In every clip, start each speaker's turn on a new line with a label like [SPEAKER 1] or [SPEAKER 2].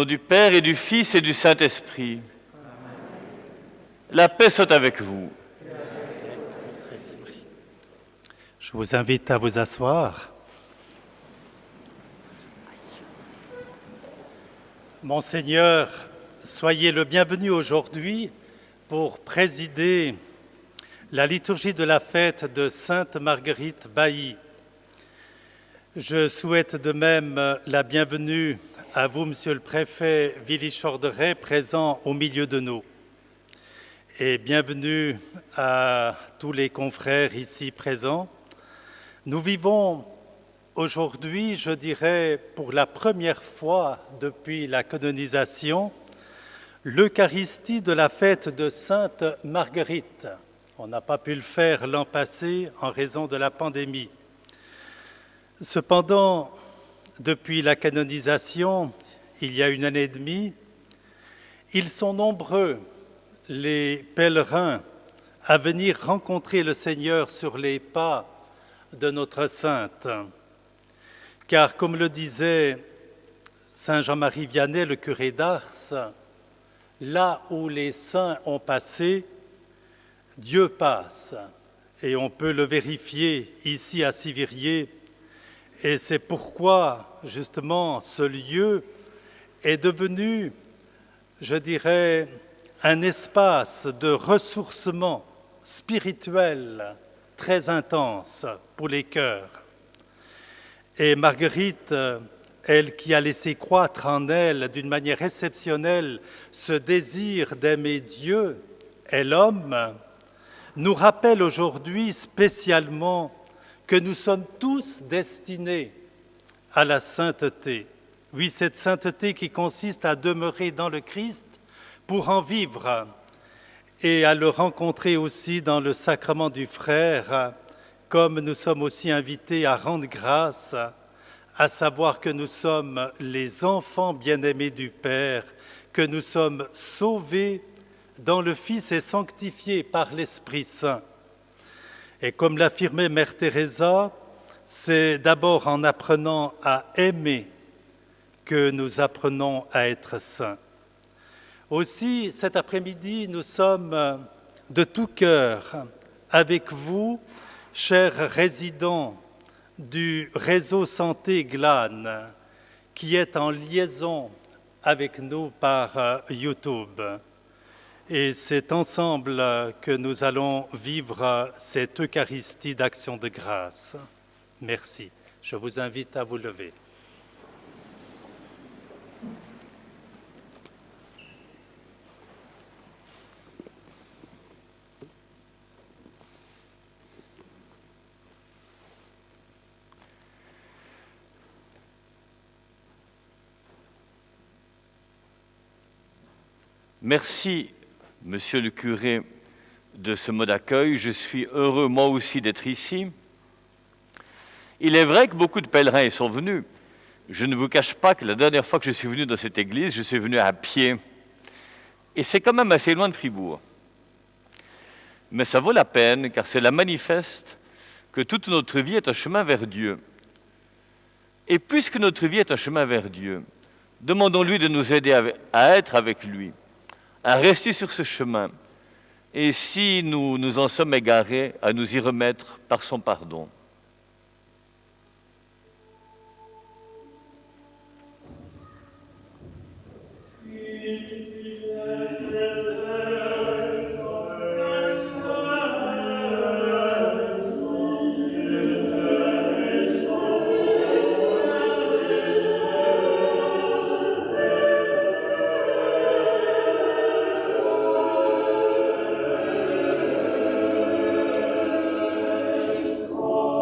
[SPEAKER 1] nom du Père et du Fils et du Saint-Esprit. La paix soit avec vous.
[SPEAKER 2] Je vous invite à vous asseoir. Monseigneur, soyez le bienvenu aujourd'hui pour présider la liturgie de la fête de Sainte Marguerite Bailly. Je souhaite de même la bienvenue à vous, Monsieur le Préfet Villy-Chorderet, présent au milieu de nous. Et bienvenue à tous les confrères ici présents. Nous vivons aujourd'hui, je dirais, pour la première fois depuis la canonisation, l'Eucharistie de la fête de Sainte Marguerite. On n'a pas pu le faire l'an passé en raison de la pandémie. Cependant, depuis la canonisation, il y a 1 année et demie, ils sont nombreux, les pèlerins, à venir rencontrer le Seigneur sur les pas de notre Sainte. Car, comme le disait Saint Jean-Marie Vianney, le curé d'Ars, là où les saints ont passé, Dieu passe. Et on peut le vérifier ici à Sivirier. Et c'est pourquoi, justement, ce lieu est devenu, je dirais, un espace de ressourcement spirituel très intense pour les cœurs. Et Marguerite, elle qui a laissé croître en elle d'une manière exceptionnelle ce désir d'aimer Dieu et l'homme, nous rappelle aujourd'hui spécialement que nous sommes tous destinés à la sainteté. Oui, cette sainteté qui consiste à demeurer dans le Christ pour en vivre et à le rencontrer aussi dans le sacrement du frère, comme nous sommes aussi invités à rendre grâce, à savoir que nous sommes les enfants bien-aimés du Père, que nous sommes sauvés dans le Fils et sanctifiés par l'Esprit Saint. Et comme l'affirmait Mère Teresa, c'est d'abord en apprenant à aimer que nous apprenons à être saints. Aussi, cet après-midi, nous sommes de tout cœur avec vous, chers résidents du réseau Santé Glane, qui est en liaison avec nous par YouTube. Et c'est ensemble que nous allons vivre cette Eucharistie d'action de grâce. Merci. Je vous invite à vous lever.
[SPEAKER 1] Merci, Monsieur le curé, de ce mot d'accueil. Je suis heureux, moi aussi, d'être ici. Il est vrai que beaucoup de pèlerins y sont venus. Je ne vous cache pas que la dernière fois que je suis venu dans cette église, je suis venu à pied. Et c'est quand même assez loin de Fribourg. Mais ça vaut la peine, car c'est la manifeste que toute notre vie est un chemin vers Dieu. Et puisque notre vie est un chemin vers Dieu, demandons-lui de nous aider à être avec lui, à rester sur ce chemin, et si nous nous en sommes égarés, à nous y remettre par son pardon.
[SPEAKER 3] Oh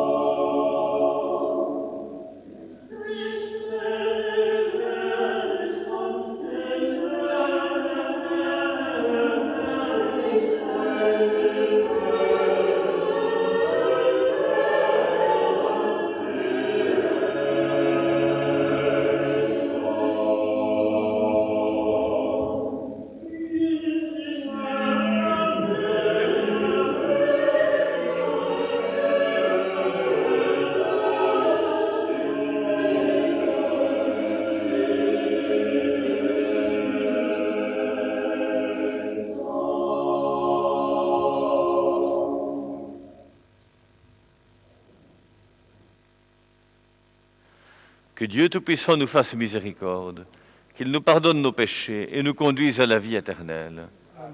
[SPEAKER 1] Que Dieu Tout-Puissant nous fasse miséricorde, qu'il nous pardonne nos péchés et nous conduise à la vie éternelle. Amen.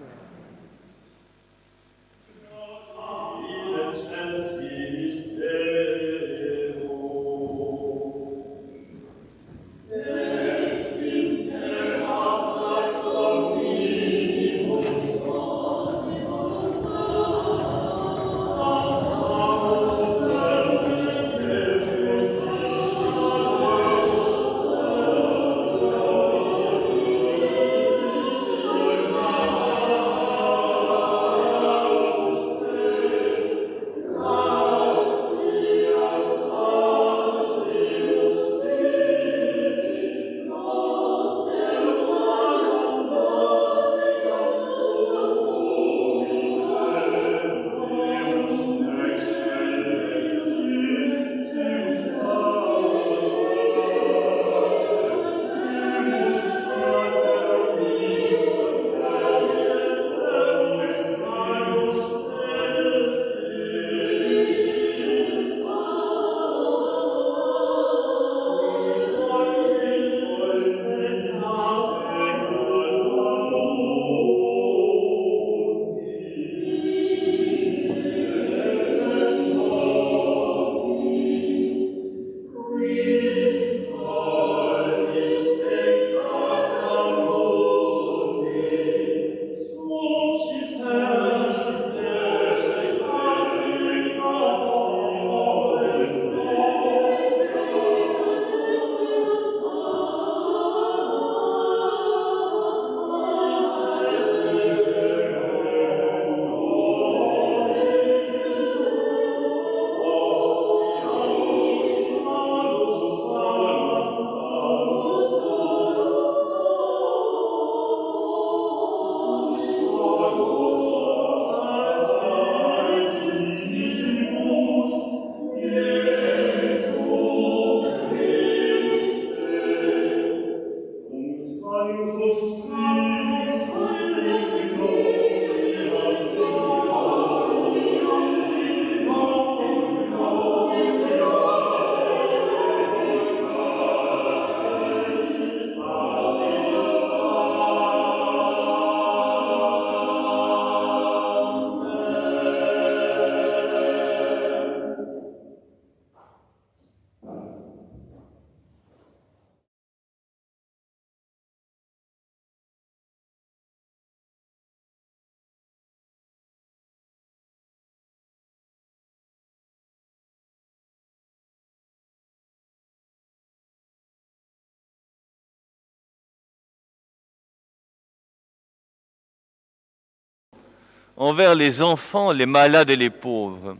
[SPEAKER 1] Envers les enfants, les malades et les pauvres,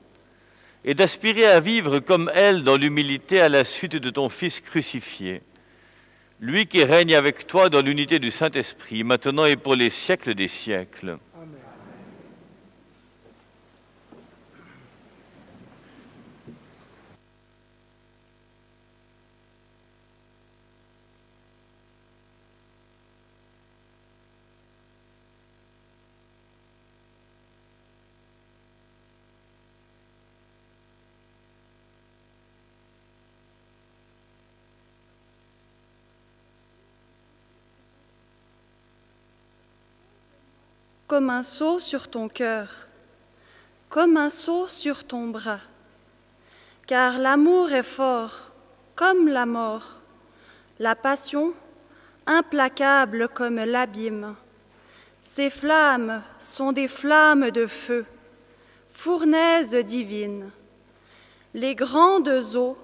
[SPEAKER 1] et d'aspirer à vivre comme elle dans l'humilité à la suite de ton Fils crucifié, lui qui règne avec toi dans l'unité du Saint-Esprit, maintenant et pour les siècles des siècles. Amen.
[SPEAKER 3] Comme un sceau sur ton cœur, comme un sceau sur ton bras. Car l'amour est fort comme la mort, la passion implacable comme l'abîme. Ces flammes sont des flammes de feu, fournaises divines. Les grandes eaux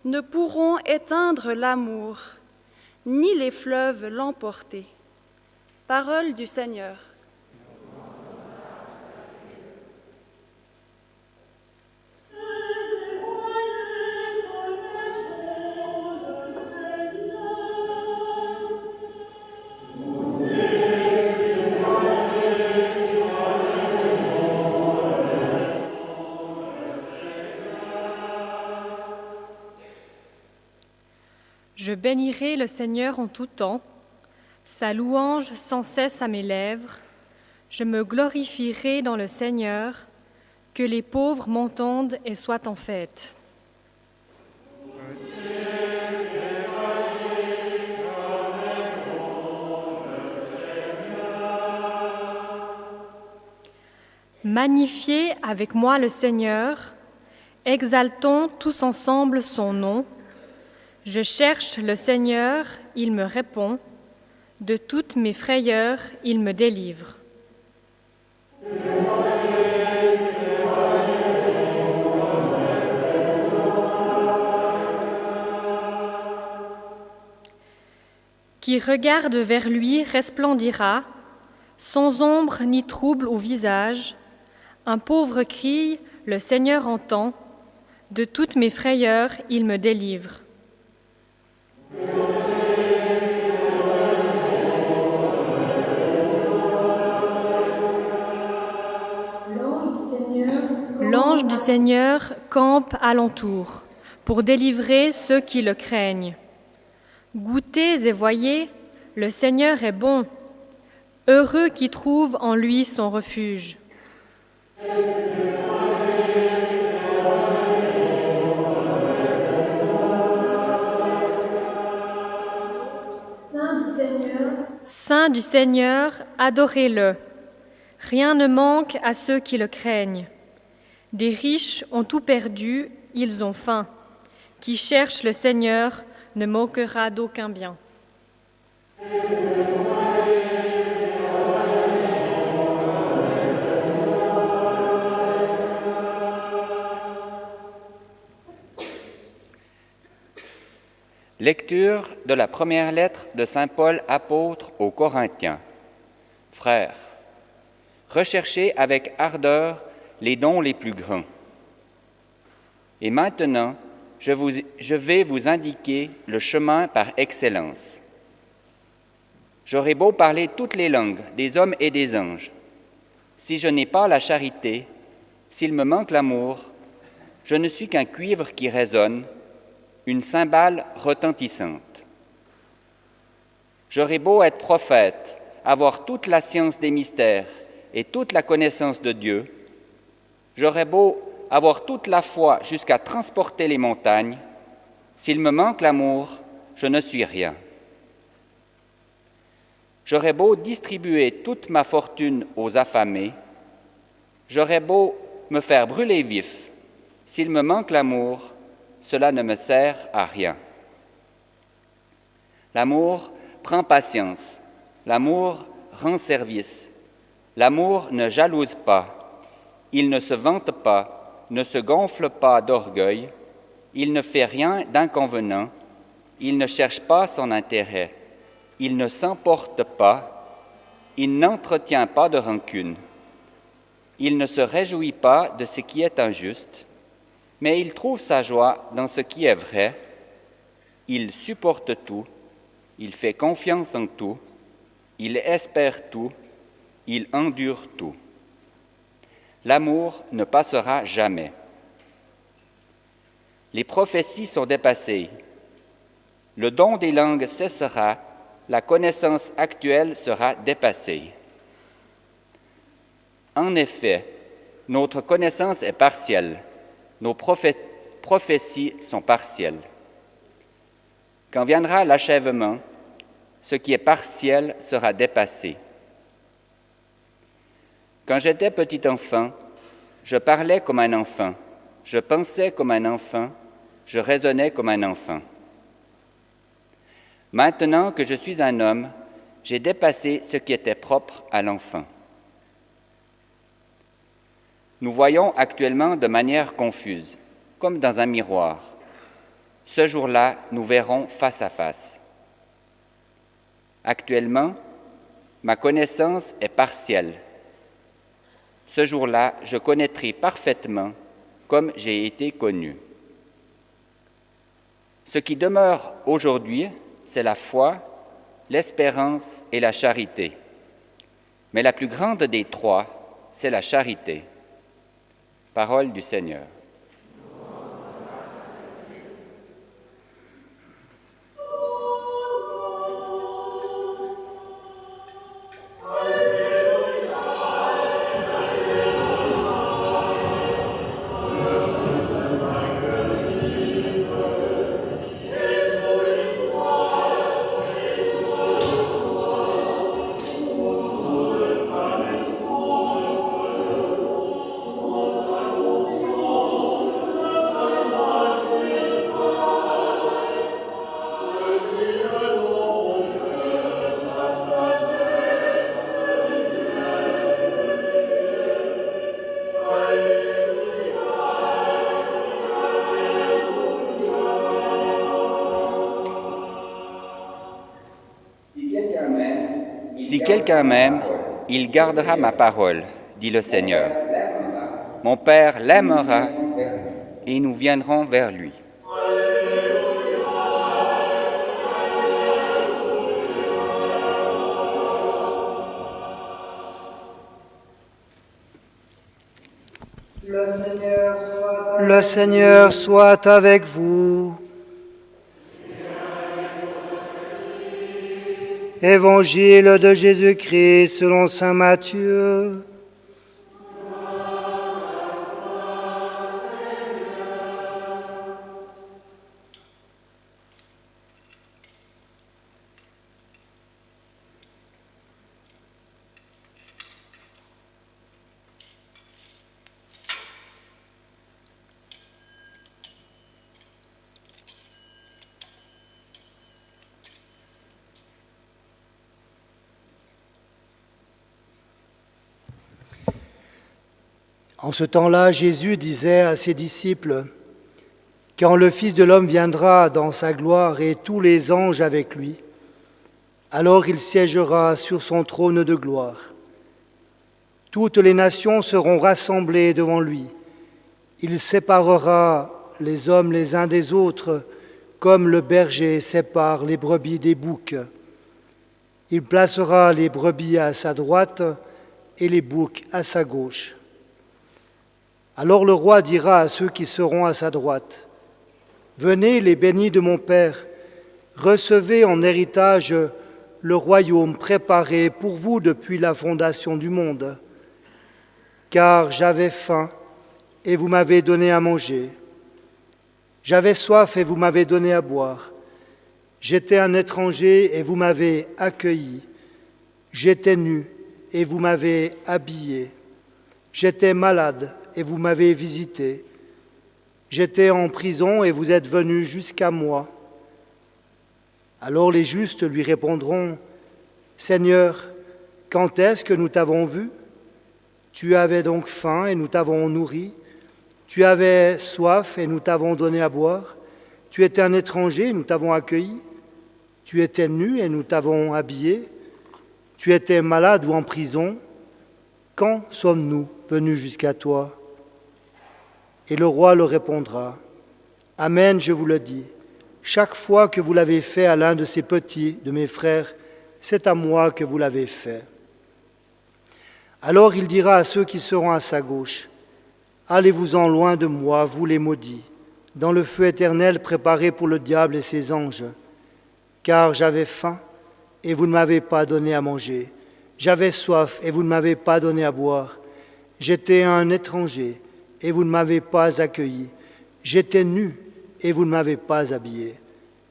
[SPEAKER 3] ne pourront éteindre l'amour, ni les fleuves l'emporter. Parole du Seigneur.
[SPEAKER 4] Je bénirai le Seigneur en tout temps, sa louange sans cesse à mes lèvres. Je me glorifierai dans le Seigneur, que les pauvres m'entendent et soient en fête.
[SPEAKER 5] Dieu
[SPEAKER 4] Magnifiez avec moi le Seigneur, exaltons tous ensemble son nom. Je cherche le Seigneur, il me répond, de toutes mes frayeurs, il me délivre. Qui regarde vers lui resplendira, sans ombre ni trouble au visage. Un pauvre crie, le Seigneur entend, de toutes mes frayeurs, il me délivre. L'ange du Seigneur campe alentour, pour délivrer ceux qui le craignent. Goûtez et voyez, le Seigneur est bon, heureux qui trouve en lui son refuge. Saint du Seigneur, adorez-le. Rien ne manque à ceux qui le craignent. Des riches ont tout perdu, ils ont faim. Qui cherche le Seigneur ne manquera d'aucun bien.
[SPEAKER 5] Lecture de la première lettre de saint Paul apôtre aux Corinthiens. Frères, recherchez avec ardeur les dons les plus grands. Et maintenant, je vais vous indiquer le chemin par excellence. J'aurais beau parler toutes les langues des hommes et des anges. Si je n'ai pas la charité, s'il me manque l'amour, je ne suis qu'un cuivre qui résonne, une cymbale retentissante. J'aurais beau être prophète, avoir toute la science des mystères et toute la connaissance de Dieu, j'aurais beau avoir toute la foi jusqu'à transporter les montagnes, s'il me manque l'amour, je ne suis rien. J'aurais beau distribuer toute ma fortune aux affamés, j'aurais beau me faire brûler vif, s'il me manque l'amour, cela ne me sert à rien. L'amour prend patience, l'amour rend service, l'amour ne jalouse pas, il ne se vante pas, ne se gonfle pas d'orgueil, il ne fait rien d'inconvenant, il ne cherche pas son intérêt, il ne s'emporte pas, il n'entretient pas de rancune, il ne se réjouit pas de ce qui est injuste, mais il trouve sa joie dans ce qui est vrai, il supporte tout, il fait confiance en tout, il espère tout, il endure tout. L'amour ne passera jamais. Les prophéties sont dépassées. Le don des langues cessera, la connaissance actuelle sera dépassée. En effet, notre connaissance est partielle. Nos prophéties sont partielles. Quand viendra l'achèvement, ce qui est partiel sera dépassé. Quand j'étais petit enfant, je parlais comme un enfant, je pensais comme un enfant, je raisonnais comme un enfant. Maintenant que je suis un homme, j'ai dépassé ce qui était propre à l'enfant. Nous voyons actuellement de manière confuse, comme dans un miroir. Ce jour-là, nous verrons face à face. Actuellement, ma connaissance est partielle. Ce jour-là, je connaîtrai parfaitement comme j'ai été connu. Ce qui demeure aujourd'hui, c'est la foi, l'espérance et la charité. Mais la plus grande des trois, c'est la charité. Parole du Seigneur. Si quelqu'un m'aime, il gardera ma parole, dit le Seigneur. Mon Père l'aimera et nous viendrons vers lui.
[SPEAKER 6] Le Seigneur soit avec vous. Évangile de Jésus-Christ selon saint Matthieu. En ce temps-là, Jésus disait à ses disciples, « Quand le Fils de l'homme viendra dans sa gloire et tous les anges avec lui, alors il siégera sur son trône de gloire. Toutes les nations seront rassemblées devant lui. Il séparera les hommes les uns des autres, comme le berger sépare les brebis des boucs. Il placera les brebis à sa droite et les boucs à sa gauche. Alors le roi dira à ceux qui seront à sa droite, « Venez les bénis de mon Père, recevez en héritage le royaume préparé pour vous depuis la fondation du monde. Car j'avais faim et vous m'avez donné à manger. J'avais soif et vous m'avez donné à boire. J'étais un étranger et vous m'avez accueilli. J'étais nu et vous m'avez habillé. J'étais malade et vous m'avez visité. J'étais en prison et vous êtes venus jusqu'à moi. » Alors les justes lui répondront, « Seigneur, quand est-ce que nous t'avons vu? Tu avais donc faim et nous t'avons nourri. Tu avais soif et nous t'avons donné à boire. Tu étais un étranger et nous t'avons accueilli. Tu étais nu et nous t'avons habillé. Tu étais malade ou en prison. Quand sommes-nous venus jusqu'à toi? » Et le roi leur répondra, « Amen, je vous le dis, chaque fois que vous l'avez fait à l'un de ces petits, de mes frères, c'est à moi que vous l'avez fait. » Alors il dira à ceux qui seront à sa gauche, « Allez-vous-en loin de moi, vous les maudits, dans le feu éternel préparé pour le diable et ses anges. Car j'avais faim et vous ne m'avez pas donné à manger. J'avais soif et vous ne m'avez pas donné à boire. J'étais un étranger et vous ne m'avez pas accueilli. J'étais nu et vous ne m'avez pas habillé.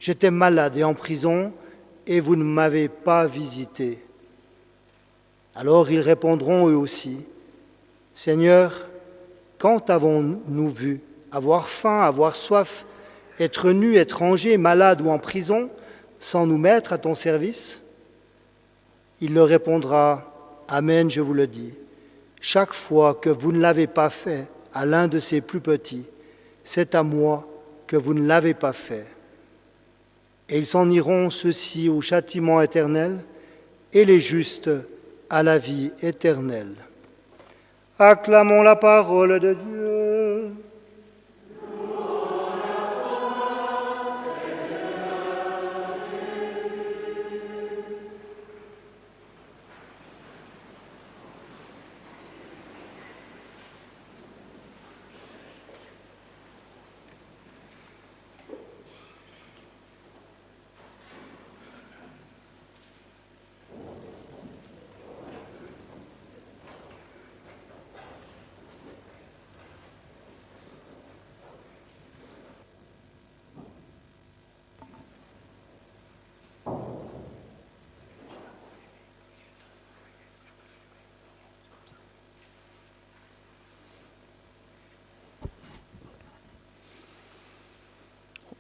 [SPEAKER 6] J'étais malade et en prison et vous ne m'avez pas visité. » Alors ils répondront eux aussi, « Seigneur, quand avons-nous vu avoir faim, avoir soif, être nus, étrangers, malades ou en prison, sans nous mettre à ton service ?» Il leur répondra, « Amen, je vous le dis, chaque fois que vous ne l'avez pas fait à l'un de ces plus petits, c'est à moi que vous ne l'avez pas fait. » Et ils s'en iront, ceux-ci, au châtiment éternel, et les justes à la vie éternelle. Acclamons la parole de Dieu.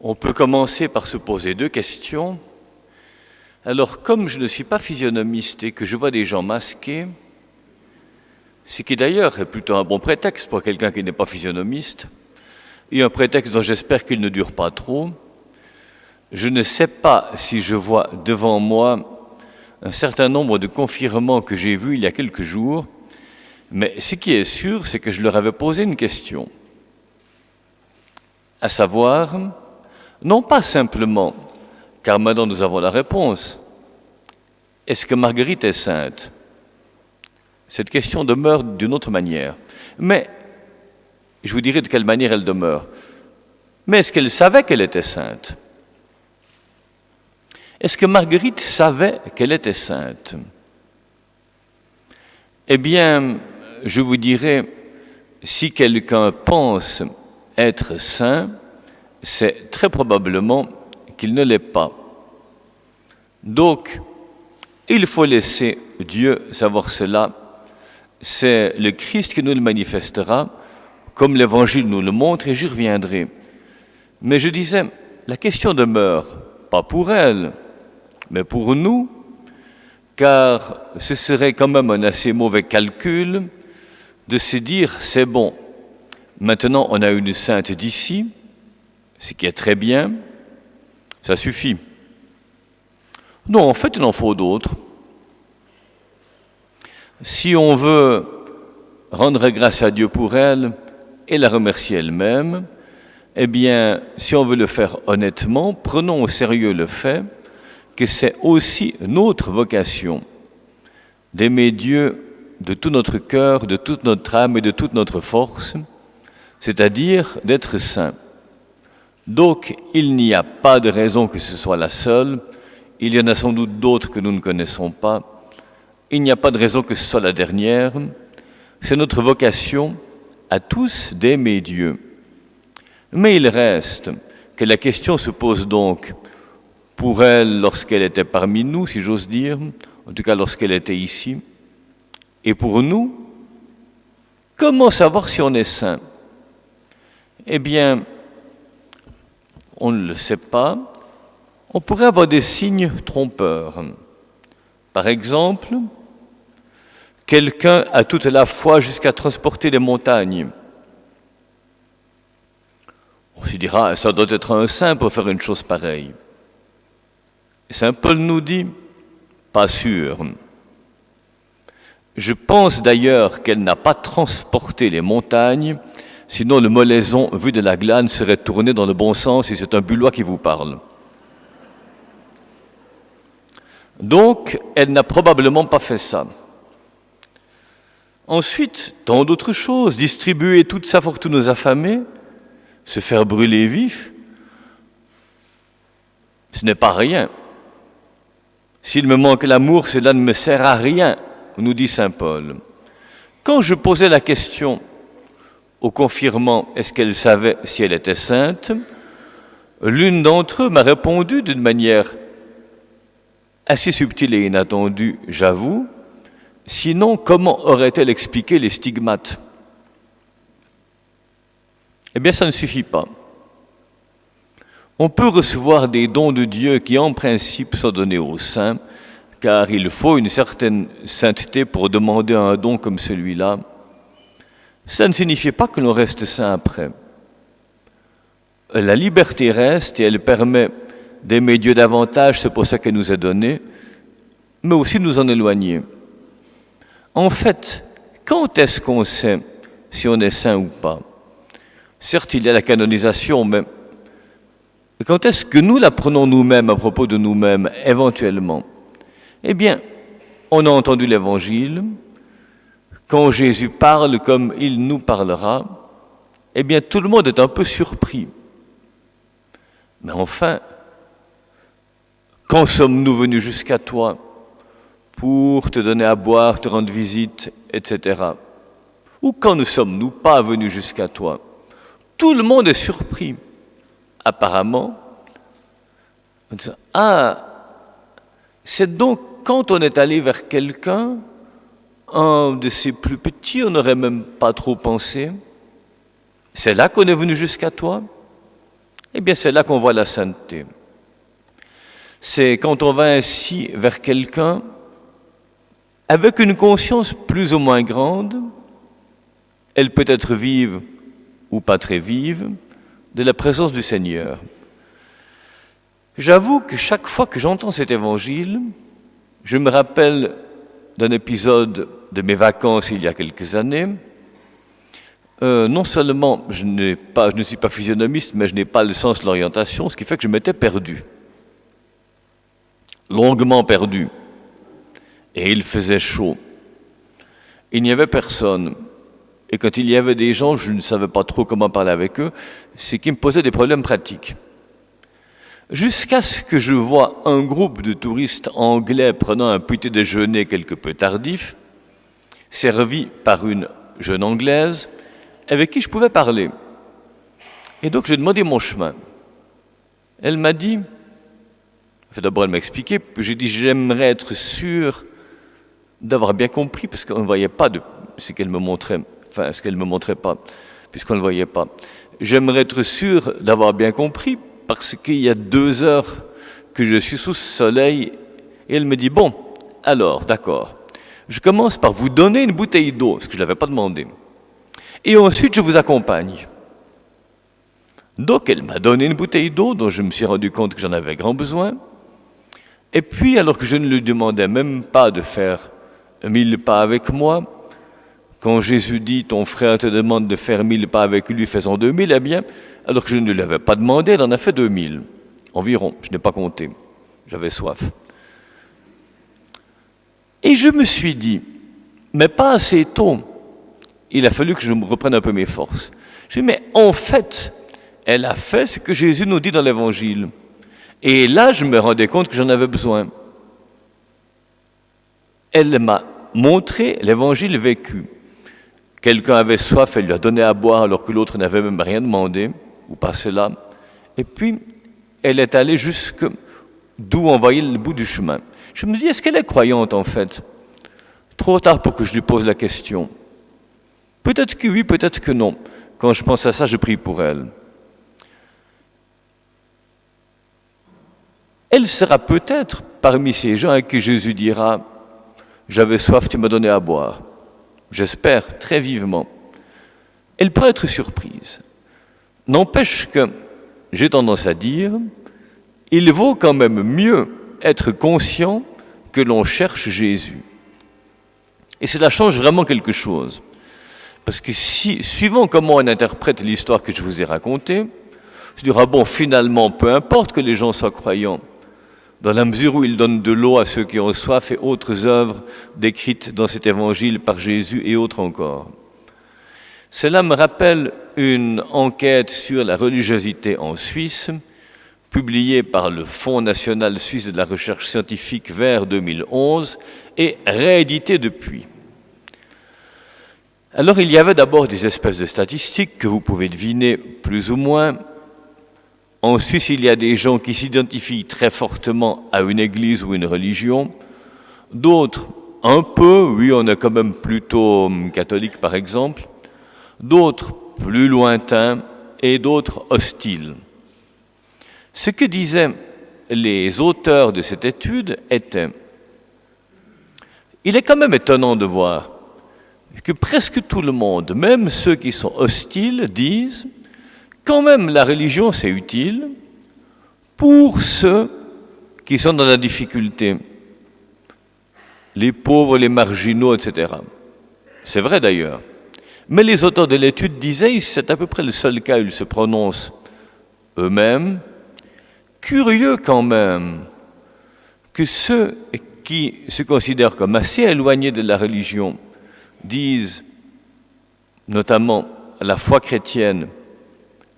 [SPEAKER 1] On peut commencer par se poser deux questions. Alors, comme je ne suis pas physionomiste et que je vois des gens masqués, ce qui d'ailleurs est plutôt un bon prétexte pour quelqu'un qui n'est pas physionomiste, et un prétexte dont j'espère qu'il ne dure pas trop, je ne sais pas si je vois devant moi un certain nombre de confirmants que j'ai vus il y a quelques jours, mais ce qui est sûr, c'est que je leur avais posé une question, à savoir, non pas simplement, car maintenant nous avons la réponse, est-ce que Marguerite est sainte? Cette question demeure d'une autre manière, mais je vous dirai de quelle manière elle demeure. Mais est-ce qu'elle savait qu'elle était sainte? Est-ce que Marguerite savait qu'elle était sainte? Eh bien, je vous dirais, si quelqu'un pense être saint, c'est très probablement qu'il ne l'est pas. Donc, il faut laisser Dieu savoir cela. C'est le Christ qui nous le manifestera, comme l'Évangile nous le montre, et j'y reviendrai. Mais je disais, la question demeure, pas pour elle, mais pour nous, car ce serait quand même un assez mauvais calcul de se dire, c'est bon, maintenant on a une sainte d'ici, ce qui est très bien, ça suffit. Non, en fait, il en faut d'autres. Si on veut rendre grâce à Dieu pour elle et la remercier elle-même, eh bien, si on veut le faire honnêtement, prenons au sérieux le fait que c'est aussi notre vocation d'aimer Dieu de tout notre cœur, de toute notre âme et de toute notre force, c'est-à-dire d'être saint. Donc, il n'y a pas de raison que ce soit la seule, il y en a sans doute d'autres que nous ne connaissons pas, il n'y a pas de raison que ce soit la dernière, c'est notre vocation à tous d'aimer Dieu. Mais il reste que la question se pose donc pour elle lorsqu'elle était parmi nous, si j'ose dire, en tout cas lorsqu'elle était ici, et pour nous, comment savoir si on est saint? Eh bien, on ne le sait pas, on pourrait avoir des signes trompeurs. Par exemple, quelqu'un a toute la foi jusqu'à transporter des montagnes. On se dira, ça doit être un saint pour faire une chose pareille. Et Saint Paul nous dit, pas sûr. Je pense d'ailleurs qu'elle n'a pas transporté les montagnes, sinon le molaison vu de la glane serait tourné dans le bon sens et c'est un bullois qui vous parle. Donc, elle n'a probablement pas fait ça. Ensuite, tant d'autres choses, distribuer toute sa fortune aux affamés, se faire brûler vif, ce n'est pas rien. S'il me manque l'amour, cela ne me sert à rien, nous dit saint Paul. Quand je posais la question aux confirmants, est-ce qu'elle savait si elle était sainte, l'une d'entre eux m'a répondu d'une manière assez subtile et inattendue, j'avoue, sinon comment aurait-elle expliqué les stigmates? Eh bien, ça ne suffit pas. On peut recevoir des dons de Dieu qui, en principe, sont donnés aux saints, car il faut une certaine sainteté pour demander un don comme celui-là. Ça ne signifie pas que l'on reste saint après. La liberté reste et elle permet d'aimer Dieu davantage, c'est pour ça qu'elle nous est donnée, mais aussi de nous en éloigner. En fait, quand est-ce qu'on sait si on est saint ou pas? Certes, il y a la canonisation, mais quand est-ce que nous la prenons nous-mêmes à propos de nous-mêmes, éventuellement? Eh bien, on a entendu l'Évangile, quand Jésus parle comme il nous parlera, eh bien, tout le monde est un peu surpris. Mais enfin, quand sommes-nous venus jusqu'à toi pour te donner à boire, te rendre visite, etc. Ou quand ne sommes-nous pas venus jusqu'à toi? Tout le monde est surpris, apparemment, en disant, ah, c'est donc quand on est allé vers quelqu'un, un de ses plus petits, on n'aurait même pas trop pensé, c'est là qu'on est venu jusqu'à toi? Eh bien, c'est là qu'on voit la sainteté. C'est quand on va ainsi vers quelqu'un, avec une conscience plus ou moins grande, elle peut être vive ou pas très vive, de la présence du Seigneur. J'avoue que chaque fois que j'entends cet évangile, Je me rappelle d'un épisode de mes vacances il y a quelques années. Non seulement je ne suis pas physionomiste, mais je n'ai pas le sens de l'orientation, ce qui fait que je m'étais perdu. Longuement perdu. Et il faisait chaud. Il n'y avait personne. Et quand il y avait des gens, je ne savais pas trop comment parler avec eux, ce qui me posait des problèmes pratiques. Jusqu'à ce que je vois un groupe de touristes anglais prenant un petit déjeuner quelque peu tardif, servi par une jeune Anglaise, avec qui je pouvais parler. Et donc j'ai demandé mon chemin. Elle m'a dit, d'abord elle m'a expliqué, puis j'ai dit j'aimerais être sûr d'avoir bien compris, parce qu'on ne voyait pas ce qu'elle me montrait, enfin ce qu'elle ne me montrait pas, puisqu'on ne le voyait pas. J'aimerais être sûr d'avoir bien compris, parce qu'il y a 2 heures que je suis sous ce soleil, et elle me dit, bon, alors, d'accord, je commence par vous donner une bouteille d'eau, ce que je ne l'avais pas demandé, et ensuite je vous accompagne. Donc elle m'a donné une bouteille d'eau, dont je me suis rendu compte que j'en avais grand besoin, et puis alors que je ne lui demandais même pas de faire 1000 pas avec moi, quand Jésus dit « ton frère te demande de faire 1000 pas avec lui, faisons 2000 », eh bien, alors que je ne lui avais pas demandé, elle en a fait 2000, environ, je n'ai pas compté, j'avais soif. Et je me suis dit, mais pas assez tôt, il a fallu que je me reprenne un peu mes forces. Je me suis dit, mais en fait, elle a fait ce que Jésus nous dit dans l'Évangile. Et là, je me rendais compte que j'en avais besoin. Elle m'a montré l'Évangile vécu. Quelqu'un avait soif, elle lui a donné à boire alors que l'autre n'avait même rien demandé, ou pas cela. Et puis, elle est allée jusque d'où on voyait le bout du chemin. Je me dis, est-ce qu'elle est croyante en fait? Trop tard pour que je lui pose la question. Peut-être que oui, peut-être que non. Quand je pense à ça, je prie pour elle. Elle sera peut-être parmi ces gens à qui Jésus dira « J'avais soif, tu m'as donné à boire ». J'espère très vivement. Elle peut être surprise. N'empêche que, j'ai tendance à dire, il vaut quand même mieux être conscient que l'on cherche Jésus. Et cela change vraiment quelque chose. Parce que suivant comment on interprète l'histoire que je vous ai racontée, je dirais, bon, finalement, peu importe que les gens soient croyants, dans la mesure où ils donnent de l'eau à ceux qui ont soif et autres œuvres décrites dans cet évangile par Jésus et autres encore. Cela me rappelle une enquête sur la religiosité en Suisse, publiée par le Fonds national suisse de la recherche scientifique vers 2011 et rééditée depuis. Alors il y avait d'abord des espèces de statistiques que vous pouvez deviner plus ou moins. En Suisse, il y a des gens qui s'identifient très fortement à une église ou une religion, d'autres un peu, oui, on est quand même plutôt catholique par exemple, d'autres plus lointains et d'autres hostiles. Ce que disaient les auteurs de cette étude était, il est quand même étonnant de voir que presque tout le monde, même ceux qui sont hostiles, disent quand même la religion c'est utile pour ceux qui sont dans la difficulté, les pauvres, les marginaux, etc. C'est vrai d'ailleurs. Mais les auteurs de l'étude disaient, c'est à peu près le seul cas où ils se prononcent eux-mêmes, curieux quand même que ceux qui se considèrent comme assez éloignés de la religion disent, notamment la foi chrétienne,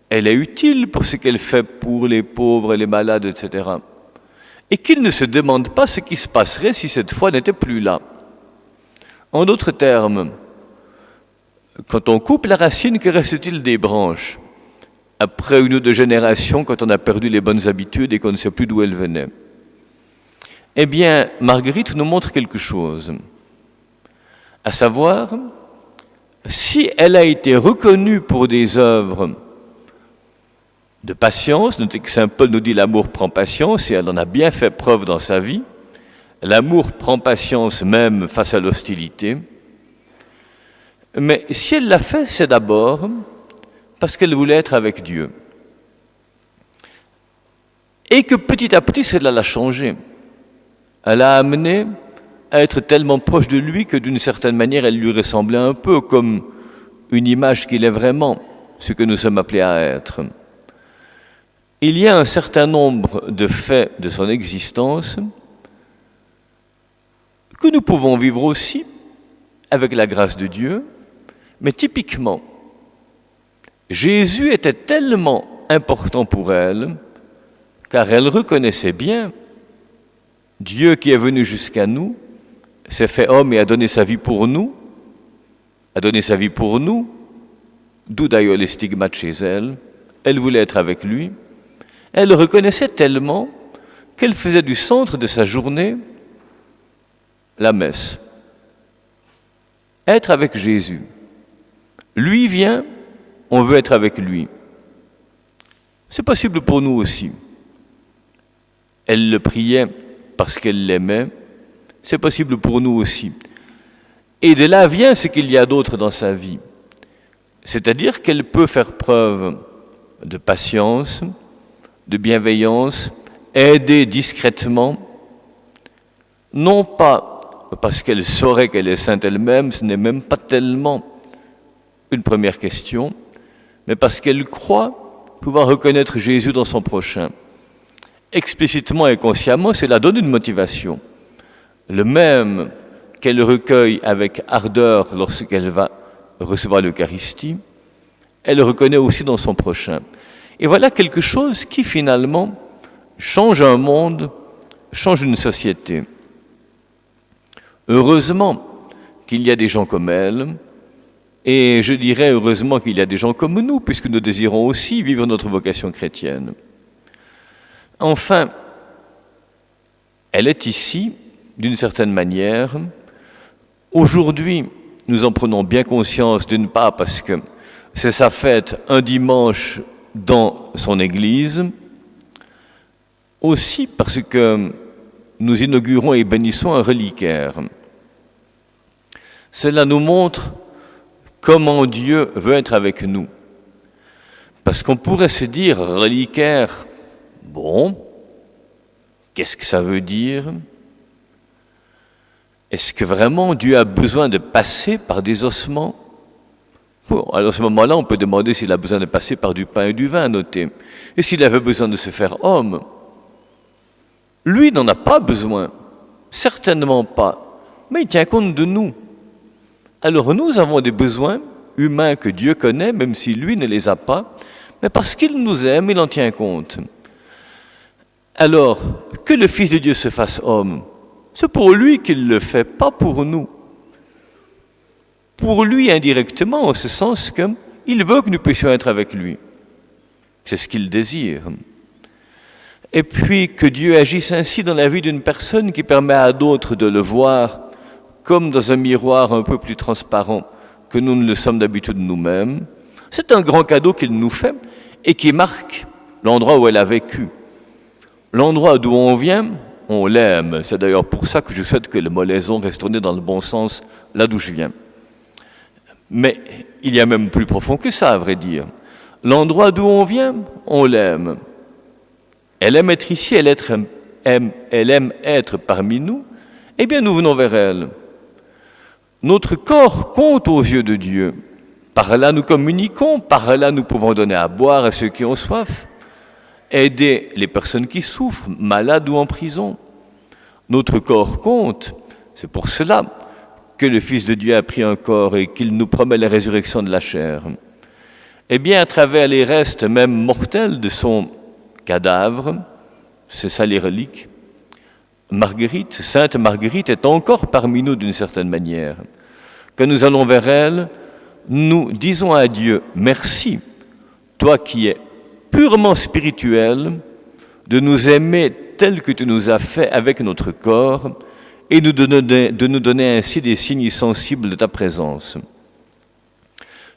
[SPEAKER 1] elle est utile pour ce qu'elle fait pour les pauvres, les malades, etc. Et qu'ils ne se demandent pas ce qui se passerait si cette foi n'était plus là. En d'autres termes, quand on coupe la racine, que reste-t-il des branches? Après 1 ou 2 générations, quand on a perdu les bonnes habitudes et qu'on ne sait plus d'où elles venaient. Eh bien, Marguerite nous montre quelque chose. À savoir, si elle a été reconnue pour des œuvres de patience, notez que Saint Paul nous dit l'amour prend patience, et elle en a bien fait preuve dans sa vie. L'amour prend patience même face à l'hostilité. Mais si elle l'a fait, c'est d'abord parce qu'elle voulait être avec Dieu. Et que petit à petit, cela l'a changé. Elle a amené être tellement proche de lui que d'une certaine manière, elle lui ressemblait un peu comme une image qu'il est vraiment, ce que nous sommes appelés à être. Il y a un certain nombre de faits de son existence que nous pouvons vivre aussi avec la grâce de Dieu, mais typiquement, Jésus était tellement important pour elle, car elle reconnaissait bien Dieu qui est venu jusqu'à nous, s'est fait homme et a donné sa vie pour nous, d'où d'ailleurs les stigmates chez elle. Elle voulait être avec lui. Elle le reconnaissait tellement qu'elle faisait du centre de sa journée la messe. Être avec Jésus. Lui vient, on veut être avec lui. C'est possible pour nous aussi. Elle le priait parce qu'elle l'aimait. C'est possible pour nous aussi. Et de là vient ce qu'il y a d'autre dans sa vie. C'est-à-dire qu'elle peut faire preuve de patience, de bienveillance, aider discrètement, non pas parce qu'elle saurait qu'elle est sainte elle-même, ce n'est même pas tellement une première question, mais parce qu'elle croit pouvoir reconnaître Jésus dans son prochain. Explicitement et consciemment, cela donne une motivation. Le même qu'elle recueille avec ardeur lorsqu'elle va recevoir l'Eucharistie, elle le reconnaît aussi dans son prochain. Et voilà quelque chose qui finalement change un monde, change une société. Heureusement qu'il y a des gens comme elle, et je dirais heureusement qu'il y a des gens comme nous, puisque nous désirons aussi vivre notre vocation chrétienne. Enfin, elle est ici, d'une certaine manière. Aujourd'hui, nous en prenons bien conscience, d'une part parce que c'est sa fête un dimanche dans son église, aussi parce que nous inaugurons et bénissons un reliquaire. Cela nous montre comment Dieu veut être avec nous. Parce qu'on pourrait se dire, reliquaire, bon, qu'est-ce que ça veut dire ? Est-ce que vraiment Dieu a besoin de passer par des ossements ? Bon, alors à ce moment-là, on peut demander s'il a besoin de passer par du pain et du vin, notez. Et s'il avait besoin de se faire homme, lui n'en a pas besoin, certainement pas, mais il tient compte de nous. Alors nous avons des besoins humains que Dieu connaît, même si lui ne les a pas, mais parce qu'il nous aime, il en tient compte. Alors, que le Fils de Dieu se fasse homme, c'est pour lui qu'il le fait, pas pour nous. Pour lui indirectement, en ce sens qu'il veut que nous puissions être avec lui. C'est ce qu'il désire. Et puis que Dieu agisse ainsi dans la vie d'une personne qui permet à d'autres de le voir comme dans un miroir un peu plus transparent que nous ne le sommes d'habitude nous-mêmes. C'est un grand cadeau qu'il nous fait et qui marque l'endroit où elle a vécu. L'endroit d'où on vient, on l'aime. C'est d'ailleurs pour ça que je souhaite que le mot liaison reste tourné dans le bon sens, là d'où je viens. Mais il y a même plus profond que ça, à vrai dire. L'endroit d'où on vient, on l'aime. Elle aime être ici, elle aime être parmi nous. Eh bien, nous venons vers elle. Notre corps compte aux yeux de Dieu. Par là, nous communiquons, par là, nous pouvons donner à boire à ceux qui ont soif, aider les personnes qui souffrent, malades ou en prison. Notre corps compte. C'est pour cela que le Fils de Dieu a pris un corps et qu'il nous promet la résurrection de la chair. Eh bien, à travers les restes même mortels de son cadavre, c'est ça les reliques, Marguerite, Sainte Marguerite est encore parmi nous d'une certaine manière. Quand nous allons vers elle, nous disons à Dieu, merci, toi qui es purement spirituel, de nous aimer tel que tu nous as fait avec notre corps et de nous donner ainsi des signes sensibles de ta présence.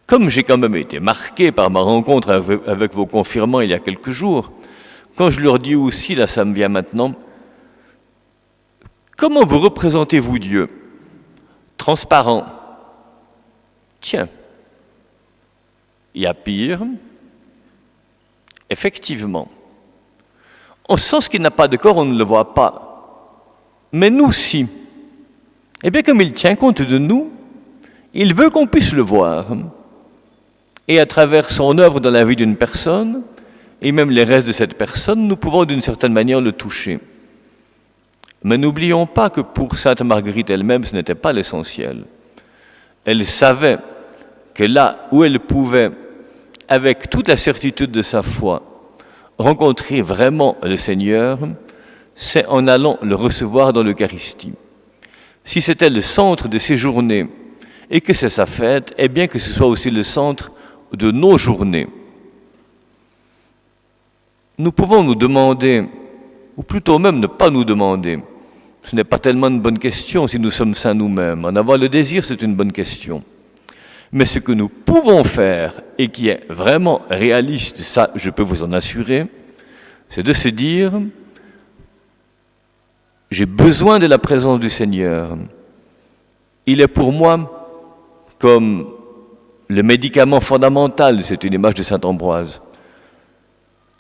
[SPEAKER 1] Comme j'ai quand même été marqué par ma rencontre avec vos confirmants il y a quelques jours, quand je leur dis aussi, là ça me vient maintenant, comment vous représentez-vous Dieu ? Transparent. Tiens, il y a pire. Effectivement. On sent ce qui n'a pas de corps, on ne le voit pas. Mais nous, si. Eh bien, comme il tient compte de nous, il veut qu'on puisse le voir. Et à travers son œuvre dans la vie d'une personne, et même les restes de cette personne, nous pouvons d'une certaine manière le toucher. Mais n'oublions pas que pour Sainte Marguerite elle-même, ce n'était pas l'essentiel. Elle savait que là où elle pouvait, avec toute la certitude de sa foi, rencontrer vraiment le Seigneur, c'est en allant le recevoir dans l'Eucharistie. Si c'était le centre de ses journées et que c'est sa fête, eh bien que ce soit aussi le centre de nos journées. Nous pouvons nous demander, ou plutôt même ne pas nous demander, ce n'est pas tellement une bonne question si nous sommes saints nous-mêmes. En avoir le désir, c'est une bonne question. Mais ce que nous pouvons faire, et qui est vraiment réaliste, ça je peux vous en assurer, c'est de se dire, j'ai besoin de la présence du Seigneur. Il est pour moi comme le médicament fondamental, c'est une image de saint Ambroise.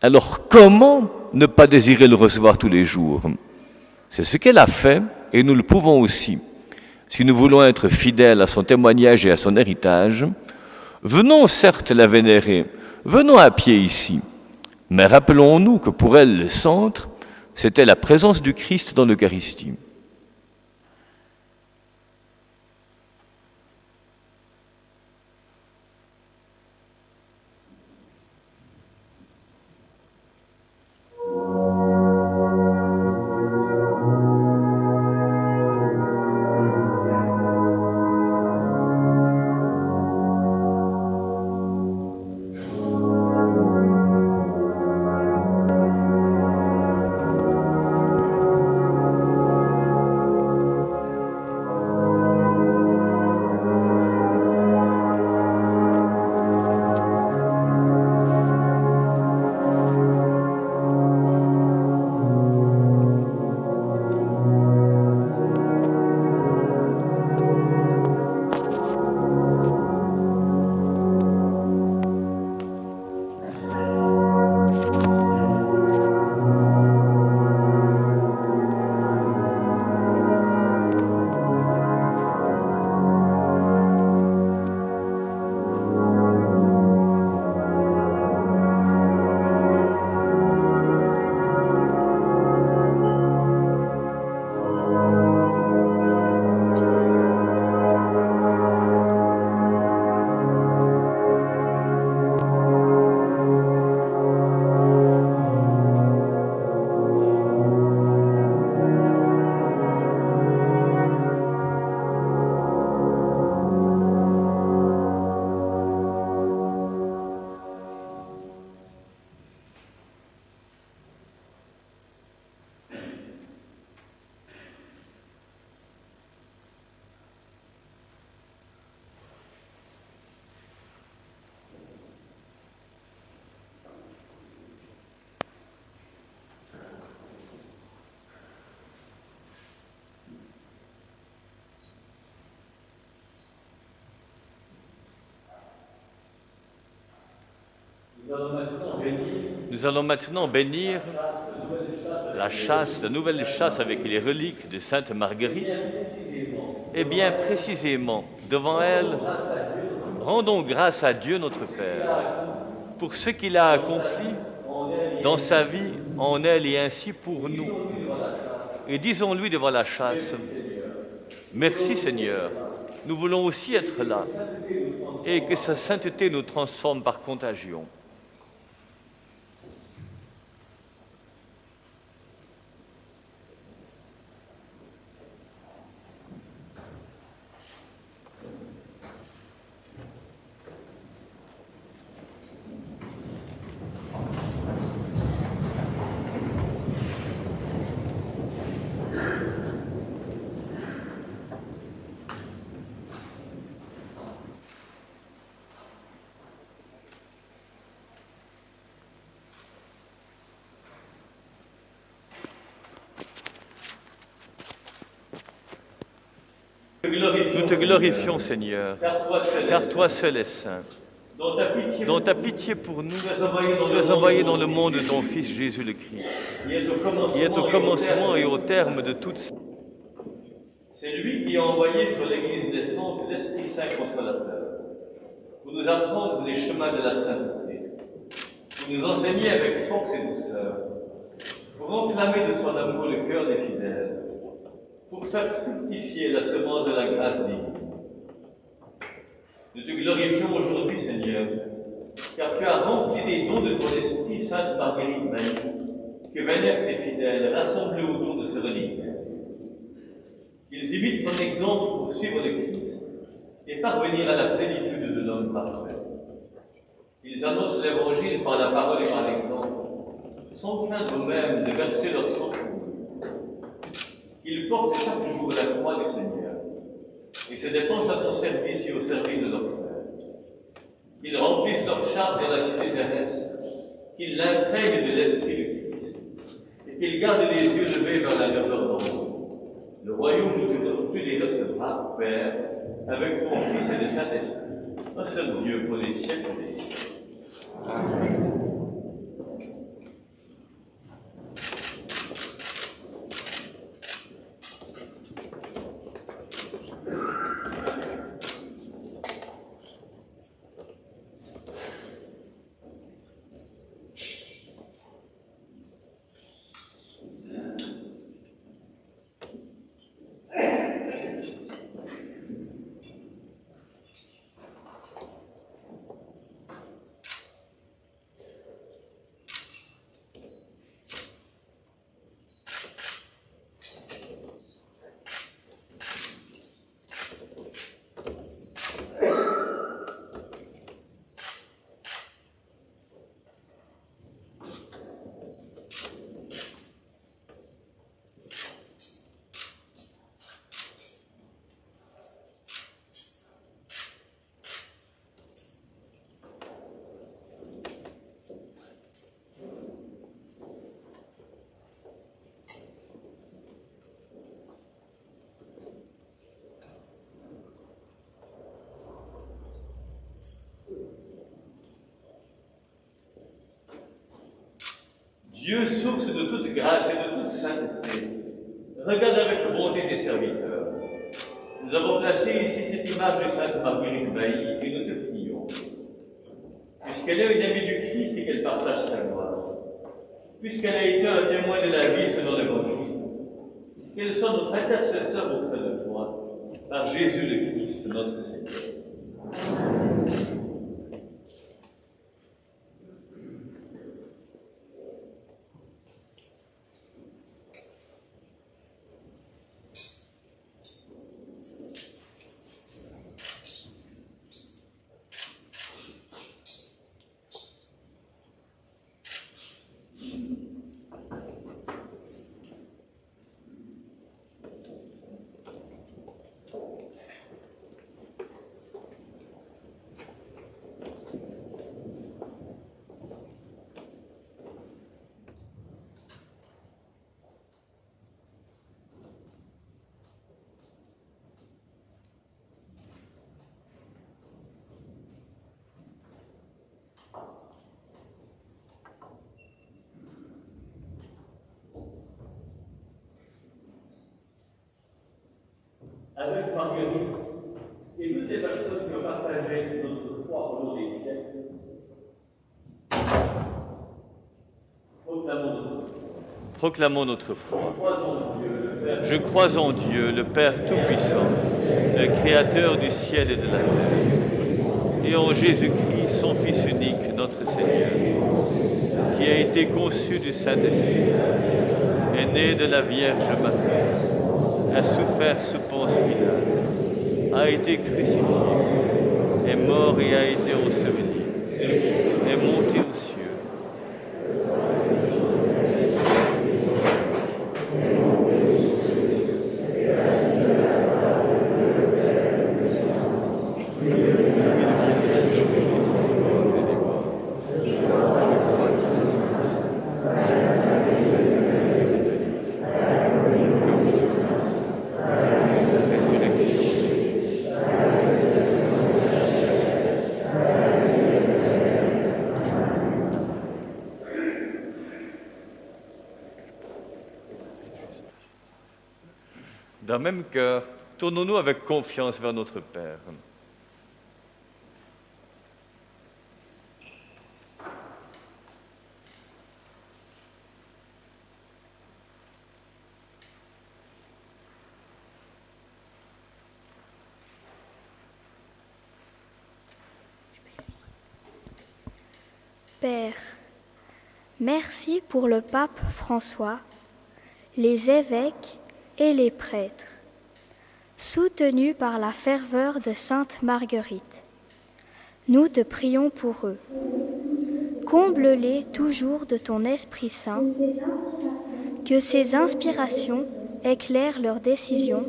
[SPEAKER 1] Alors comment ne pas désirer le recevoir tous les jours? C'est ce qu'elle a fait, et nous le pouvons aussi. Si nous voulons être fidèles à son témoignage et à son héritage, venons certes la vénérer, venons à pied ici, mais rappelons-nous que pour elle, le centre, c'était la présence du Christ dans l'Eucharistie. Nous allons maintenant bénir la chasse, la nouvelle chasse avec les reliques de Sainte Marguerite. Et bien précisément, devant elle, rendons grâce à Dieu notre Père pour ce qu'il a accompli dans sa vie, en elle et ainsi pour nous. Et disons-lui devant la chasse, merci Seigneur, nous voulons aussi être là et que sa sainteté nous transforme par contagion. Nous te glorifions, Seigneur, car toi seul es saint. Dans ta pitié pour nous, tu as envoyé dans le monde ton Fils Jésus le Christ, qui est au commencement et au terme de toutes C'est lui qui a envoyé sur l'Église naissante l'Esprit Saint consolateur, pour nous apprendre les chemins de la sainteté, pour nous enseigner avec force et douceur, pour enflammer de son amour le cœur des fidèles, pour faire fructifier la semence de la grâce divine. Nous te glorifions aujourd'hui, Seigneur, car tu as rempli des dons de ton Esprit, Sainte Marguerite Marie, que vénèrent tes fidèles, rassemblés autour de ce reliquaire. Ils imitent son exemple pour suivre le Christ et parvenir à la plénitude de l'homme parfait. Ils annoncent l'Évangile par la parole et par l'exemple, sans craindre même de verser leur sang pour nous. Ils portent chaque jour la croix du Seigneur et se dépensent à ton service et au service de leurs frères. Ils remplissent leur charge dans la cité terrestre, qu'ils l'imprègnent de l'Esprit du Christ et qu'ils gardent les yeux levés vers la demeure d'en haut. Le royaume où tu les recevras, Père, avec ton Fils et le Saint-Esprit, un seul Dieu pour les siècles des siècles. Amen. Dieu, source de toute grâce et de toute sainteté, regarde avec bonté tes serviteurs. Nous avons placé ici cette image de Sainte Marguerite Bailly et nous te prions. Puisqu'elle est une amie du Christ et qu'elle partage sa gloire, puisqu'elle a été un témoin de la vie selon l'Évangile, qu'elle soit notre intercesseur auprès de toi, par Jésus le Christ, notre Seigneur. Avec Marguerite et toutes les personnes qui ont partagé notre foi au long des siècles, proclamons notre foi. Je crois en Dieu, le Père Tout-Puissant, le Créateur du ciel et de la terre, et en Jésus-Christ, son Fils unique, notre Seigneur, qui a été conçu du Saint-Esprit, est né de la Vierge Marie, a souffert sous Ponce Pilate, a été crucifié, est mort et a été enseveli, est monté aux cieux. d'un même cœur, tournons-nous avec confiance vers notre Père.
[SPEAKER 7] Père, merci pour le pape François, les évêques et les prêtres, soutenus par la ferveur de Sainte Marguerite. Nous te prions pour eux. Comble-les toujours de ton Esprit Saint, que ces inspirations éclairent leurs décisions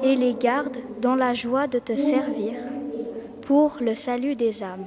[SPEAKER 7] et les gardent dans la joie de te servir pour le salut des âmes.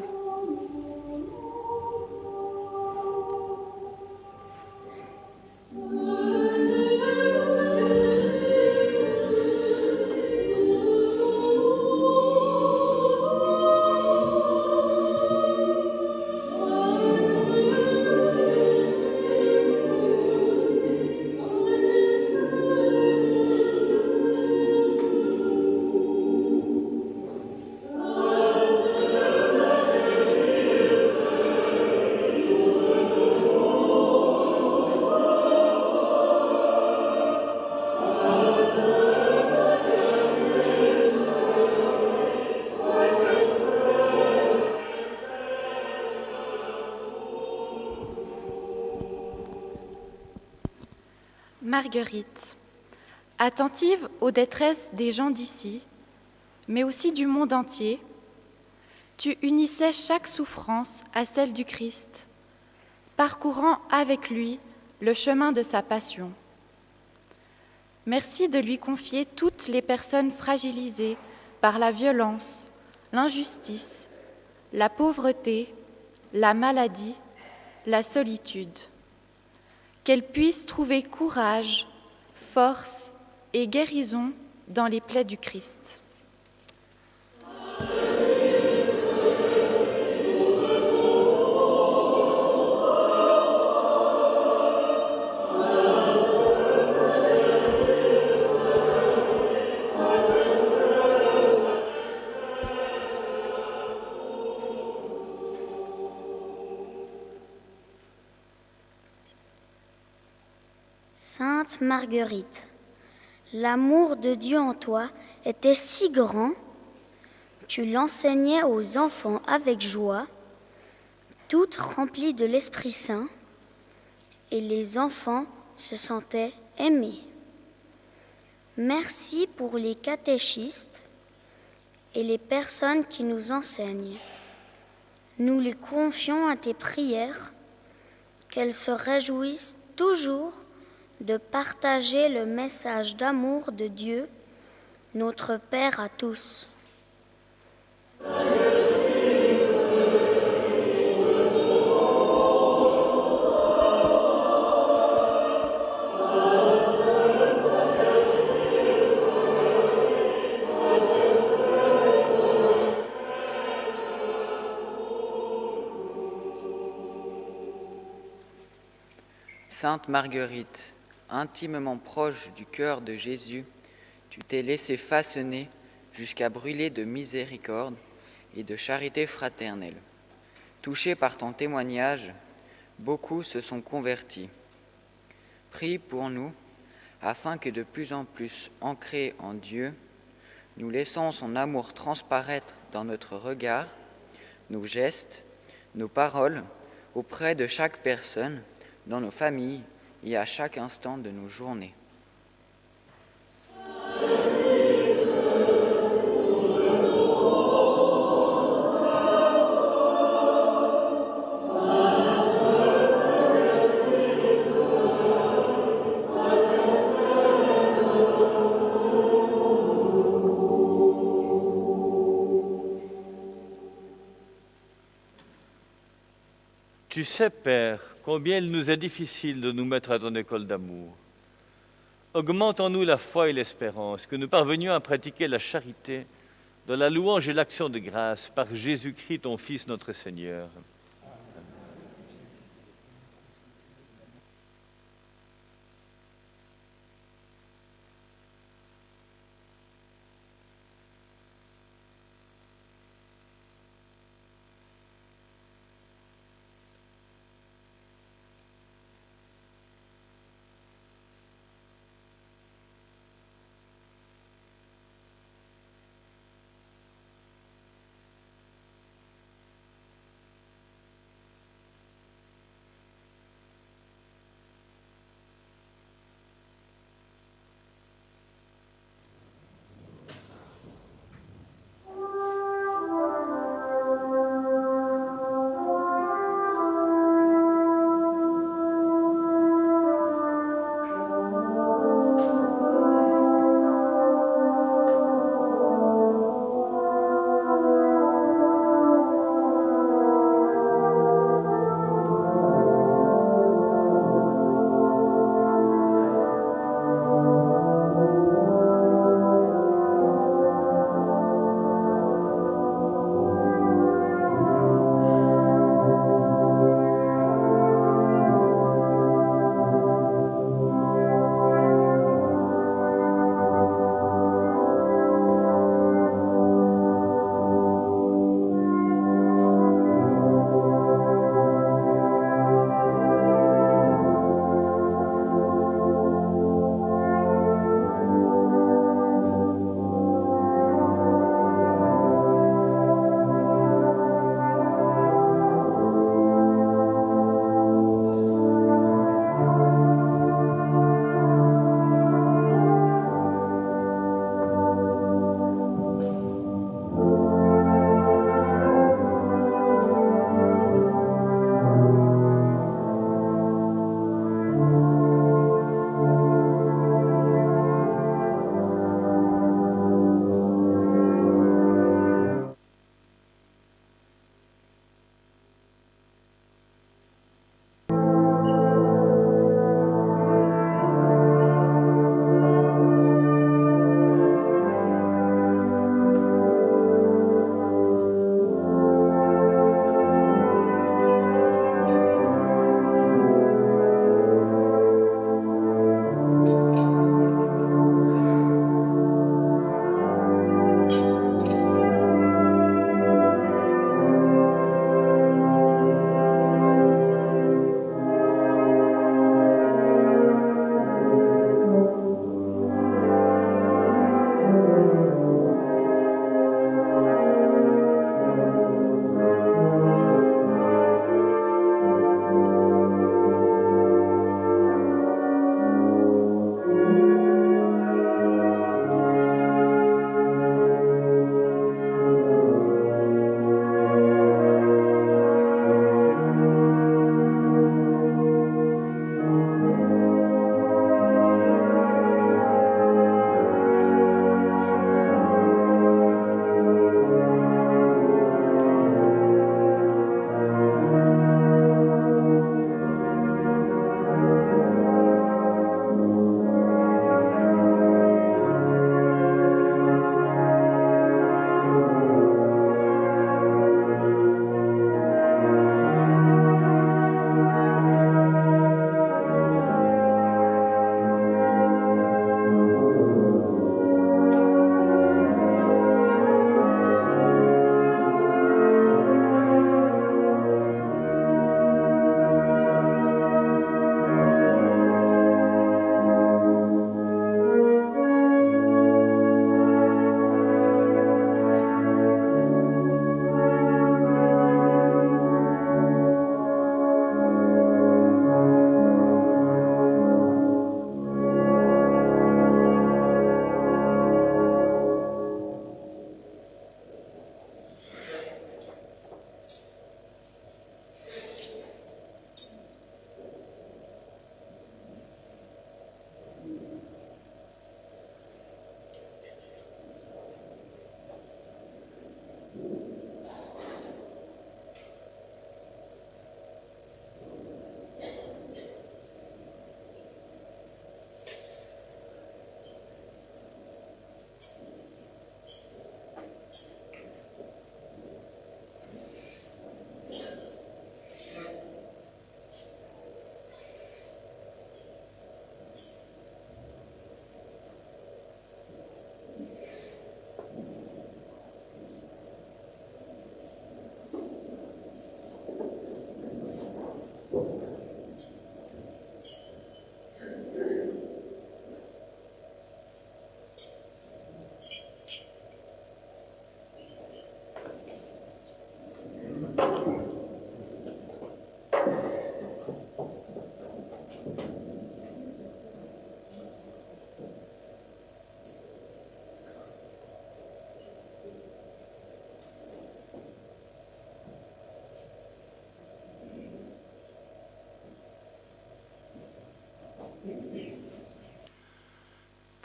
[SPEAKER 8] Marguerite, attentive aux détresses des gens d'ici, mais aussi du monde entier, tu unissais chaque souffrance à celle du Christ, parcourant avec lui le chemin de sa passion. Merci de lui confier toutes les personnes fragilisées par la violence, l'injustice, la pauvreté, la maladie, la solitude. Qu'elles puissent trouver courage, force et guérison dans les plaies du Christ.
[SPEAKER 7] Sainte Marguerite, l'amour de Dieu en toi était si grand, tu l'enseignais aux enfants avec joie, toute remplie de l'Esprit Saint, et les enfants se sentaient aimés. Merci pour les catéchistes et les personnes qui nous enseignent. Nous les confions à tes prières, qu'elles se réjouissent toujours de partager le message d'amour de Dieu, notre Père à tous.
[SPEAKER 9] Sainte Marguerite, intimement proche du cœur de Jésus, tu t'es laissée façonner jusqu'à brûler de miséricorde et de charité fraternelle. Touchés par ton témoignage, beaucoup se sont convertis. Prie pour nous, afin que de plus en plus ancrés en Dieu, nous laissons son amour transparaître dans notre regard, nos gestes, nos paroles, auprès de chaque personne, dans nos familles et à chaque instant de nos journées.
[SPEAKER 1] Tu sais, Père, combien il nous est difficile de nous mettre à ton école d'amour. Augmente en nous la foi et l'espérance, que nous parvenions à pratiquer la charité dans la louange et l'action de grâce par Jésus-Christ, ton Fils, notre Seigneur.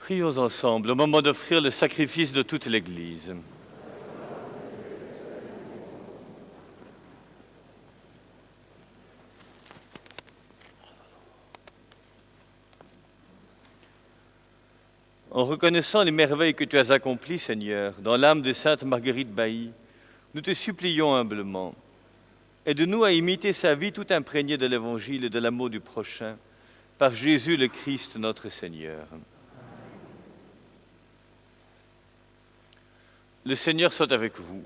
[SPEAKER 1] Prions ensemble au moment d'offrir le sacrifice de toute l'Église. En reconnaissant les merveilles que tu as accomplies, Seigneur, dans l'âme de sainte Marguerite Bailly, nous te supplions humblement, aide-nous à imiter sa vie tout imprégnée de l'Évangile et de l'amour du prochain, par Jésus le Christ notre Seigneur. Le Seigneur soit avec vous.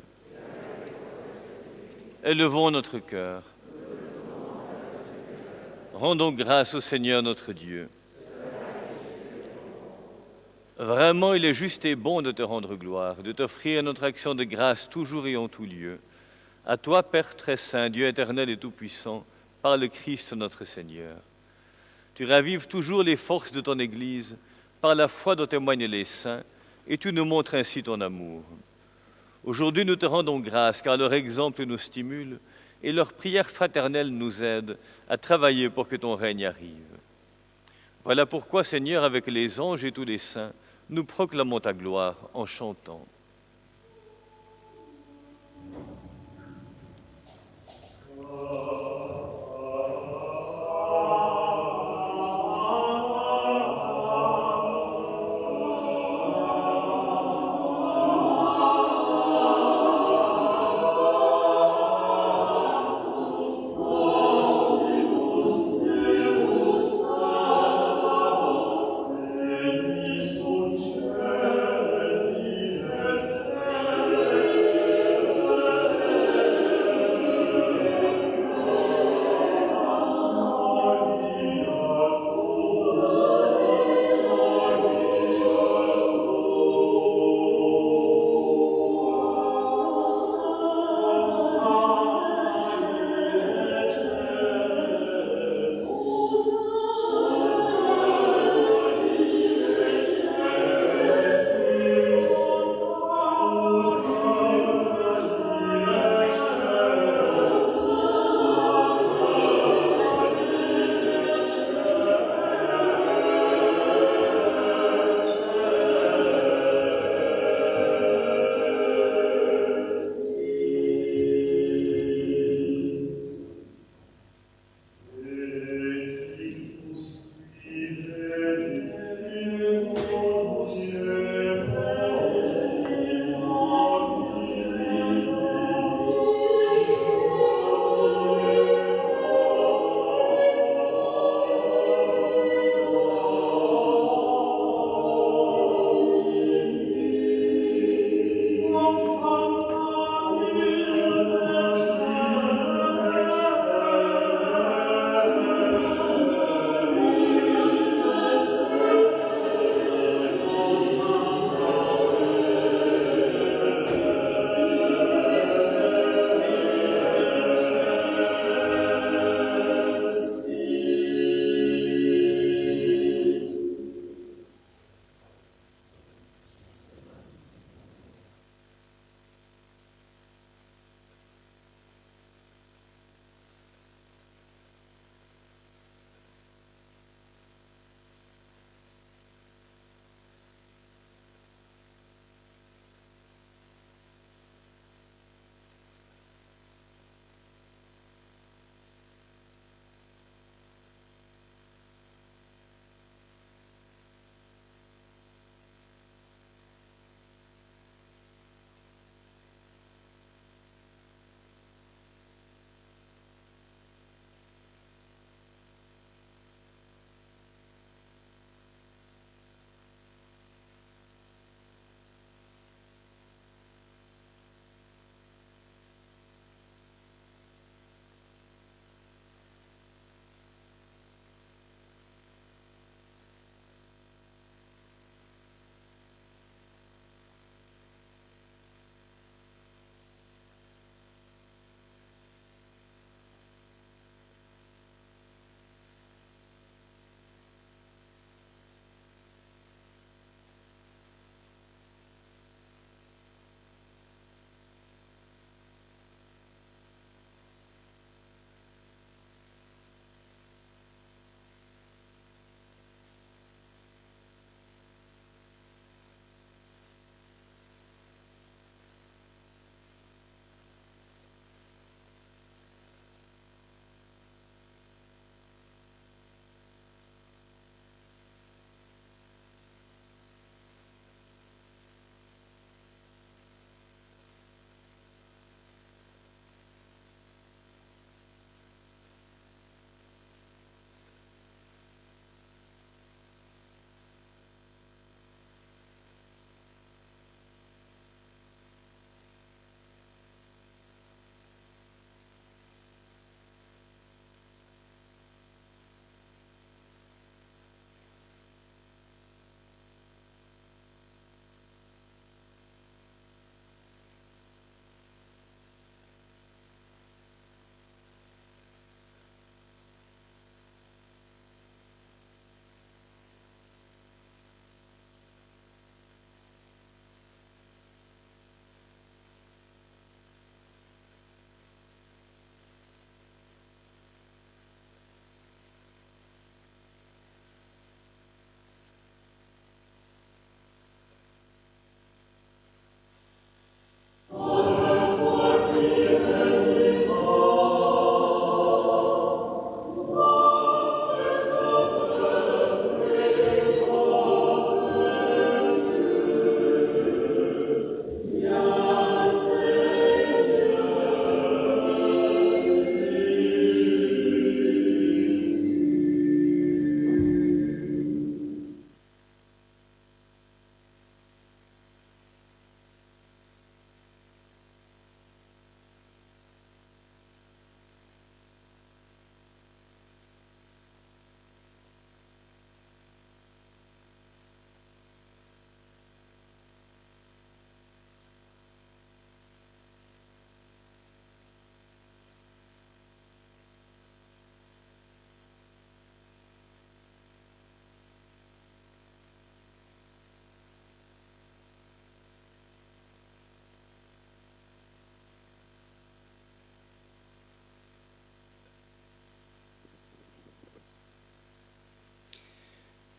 [SPEAKER 1] Élevons notre cœur. Rendons grâce au Seigneur notre Dieu. Vraiment, il est juste et bon de te rendre gloire, de t'offrir notre action de grâce toujours et en tout lieu. À toi, Père très saint, Dieu éternel et tout-puissant, par le Christ notre Seigneur. Tu ravives toujours les forces de ton Église, par la foi dont témoignent les saints, et tu nous montres ainsi ton amour. Aujourd'hui, nous te rendons grâce, car leur exemple nous stimule, et leur prière fraternelle nous aide à travailler pour que ton règne arrive. Voilà pourquoi, Seigneur, avec les anges et tous les saints, nous proclamons ta gloire en chantant.
[SPEAKER 10] Amen.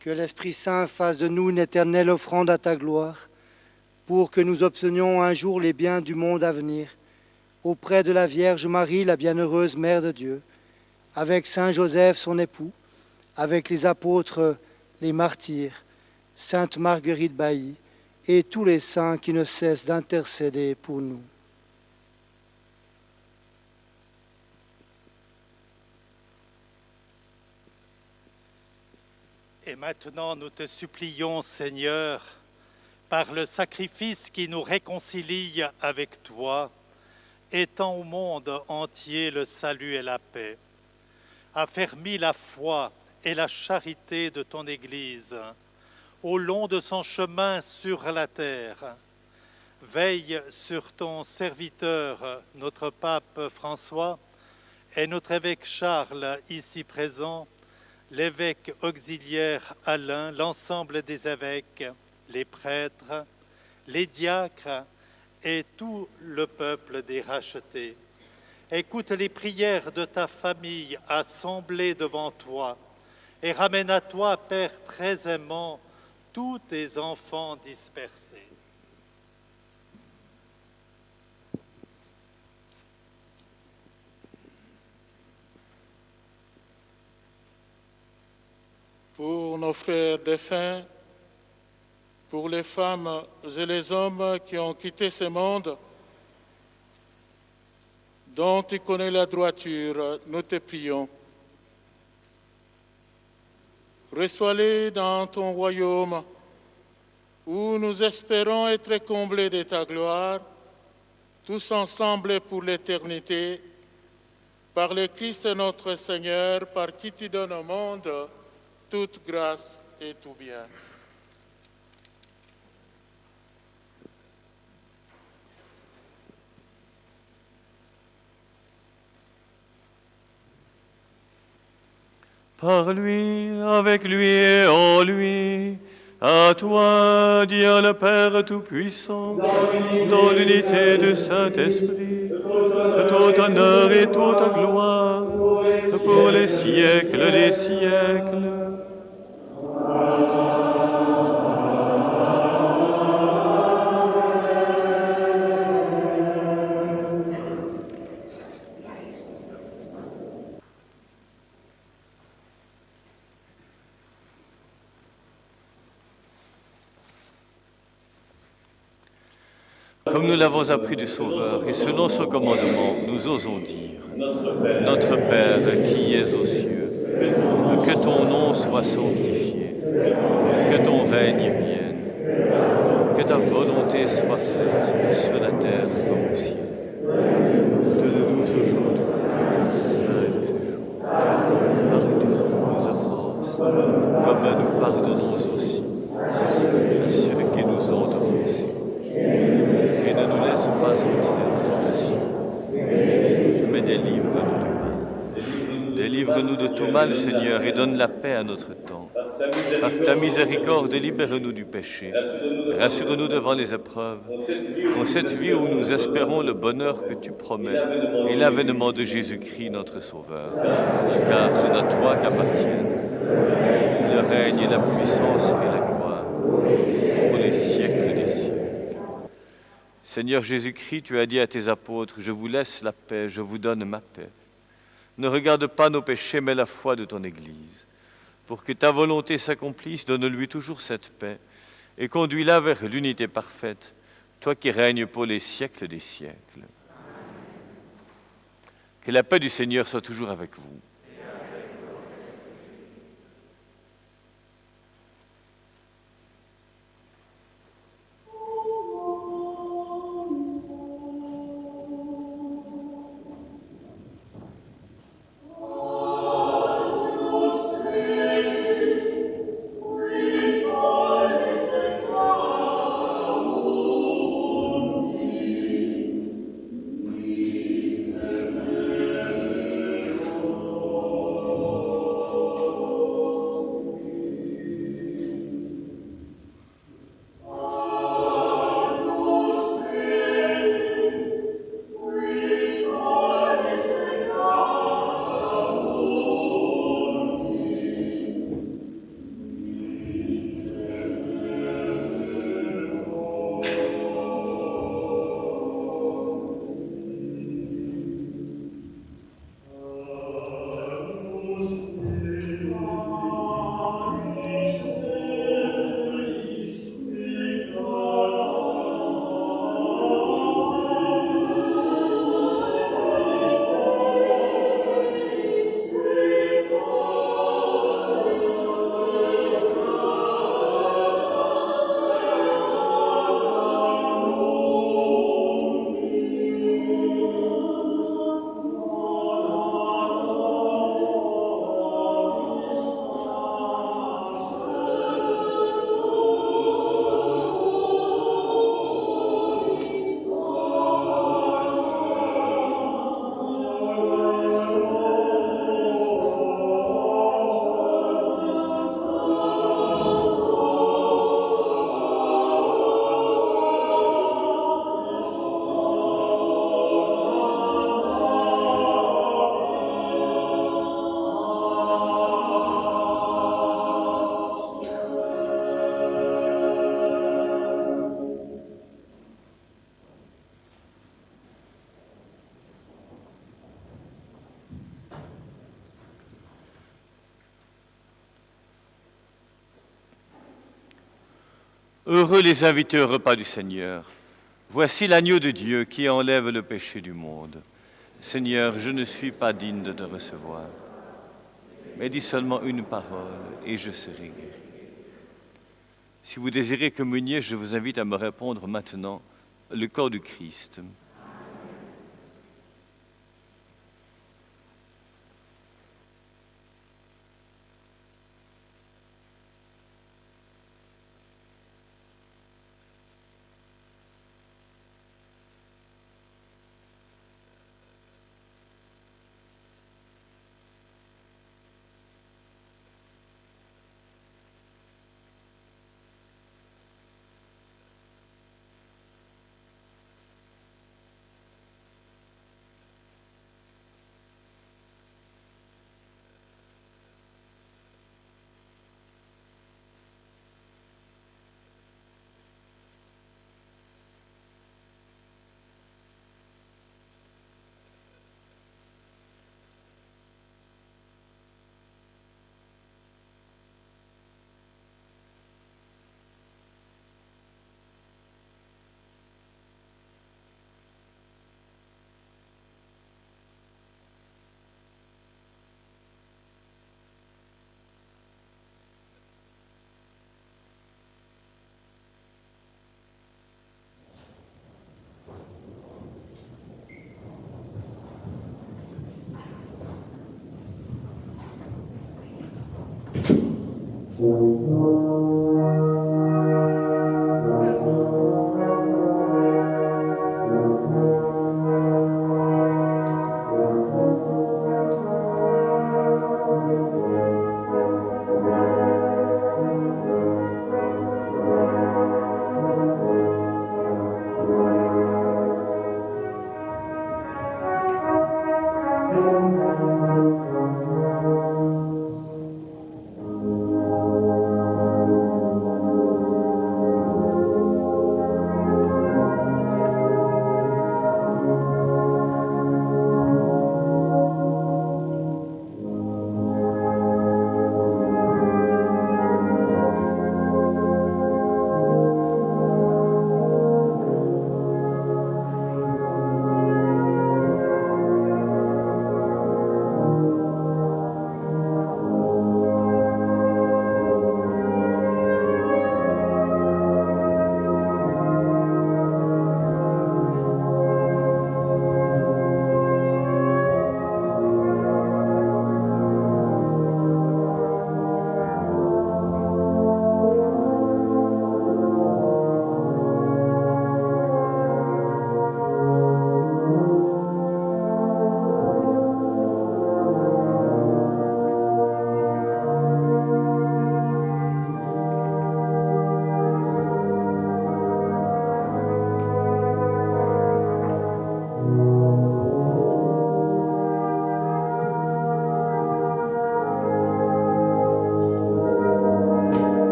[SPEAKER 6] Que l'Esprit Saint fasse de nous une éternelle offrande à ta gloire, pour que nous obtenions un jour les biens du monde à venir, auprès de la Vierge Marie, la bienheureuse Mère de Dieu, avec Saint Joseph, son époux, avec les apôtres, les martyrs, Sainte Marguerite Bailly, et tous les saints qui ne cessent d'intercéder pour nous.
[SPEAKER 2] Et maintenant, nous te supplions, Seigneur, par le sacrifice qui nous réconcilie avec toi, étends au monde entier le salut et la paix. Affermis la foi et la charité de ton Église au long de son chemin sur la terre. Veille sur ton serviteur, notre pape François, et notre évêque Charles, ici présent, l'évêque auxiliaire Alain, l'ensemble des évêques, les prêtres, les diacres et tout le peuple des rachetés. Écoute les prières de ta famille assemblée devant toi et ramène à toi, Père très aimant, tous tes enfants dispersés.
[SPEAKER 10] Pour nos frères défunts, pour les femmes et les hommes qui ont quitté ce monde, dont tu connais la droiture, nous te prions. Reçois-les dans ton royaume, où nous espérons être comblés de ta gloire, tous ensemble pour l'éternité, par le Christ notre Seigneur, par qui tu donnes au monde toute grâce et tout bien.
[SPEAKER 1] Par lui, avec lui et en lui, à toi, Dieu le Père Tout-Puissant, dans l'unité du Saint-Esprit, tout honneur et toute gloire, pour les siècles des siècles. Comme nous l'avons appris du Sauveur, et selon son commandement, nous osons dire, Notre Père qui es aux cieux, que ton nom soit sanctifié, que ton règne vienne, que ta volonté soit faite sur la terre comme au ciel. Donne-nous aujourd'hui pardonne-nous nos offenses, comme nous pardonnons aussi à ceux qui nous ont offensés. Et ne nous laisse pas entrer en tentation, mais délivre-nous du mal. Délivre-nous de tout mal, Seigneur, et donne la paix à notre temps. Par ta miséricorde, libère-nous du péché. Rassure-nous devant les épreuves. En cette vie où nous espérons le bonheur que tu promets et l'avènement de Jésus-Christ, notre Sauveur. Car c'est à toi qu'appartiennent le règne, la puissance et la gloire pour les siècles des siècles. Seigneur Jésus-Christ, tu as dit à tes apôtres, je vous laisse la paix, je vous donne ma paix. Ne regarde pas nos péchés, mais la foi de ton Église. Pour que ta volonté s'accomplisse, donne-lui toujours cette paix et conduis-la vers l'unité parfaite, toi qui règnes pour les siècles des siècles. Que la paix du Seigneur soit toujours avec vous. Heureux les invités au repas du Seigneur. Voici l'agneau de Dieu qui enlève le péché du monde. Seigneur, je ne suis pas digne de te recevoir, mais dis seulement une parole et je serai guéri. Si vous désirez communier, je vous invite à me répondre maintenant, le corps du Christ.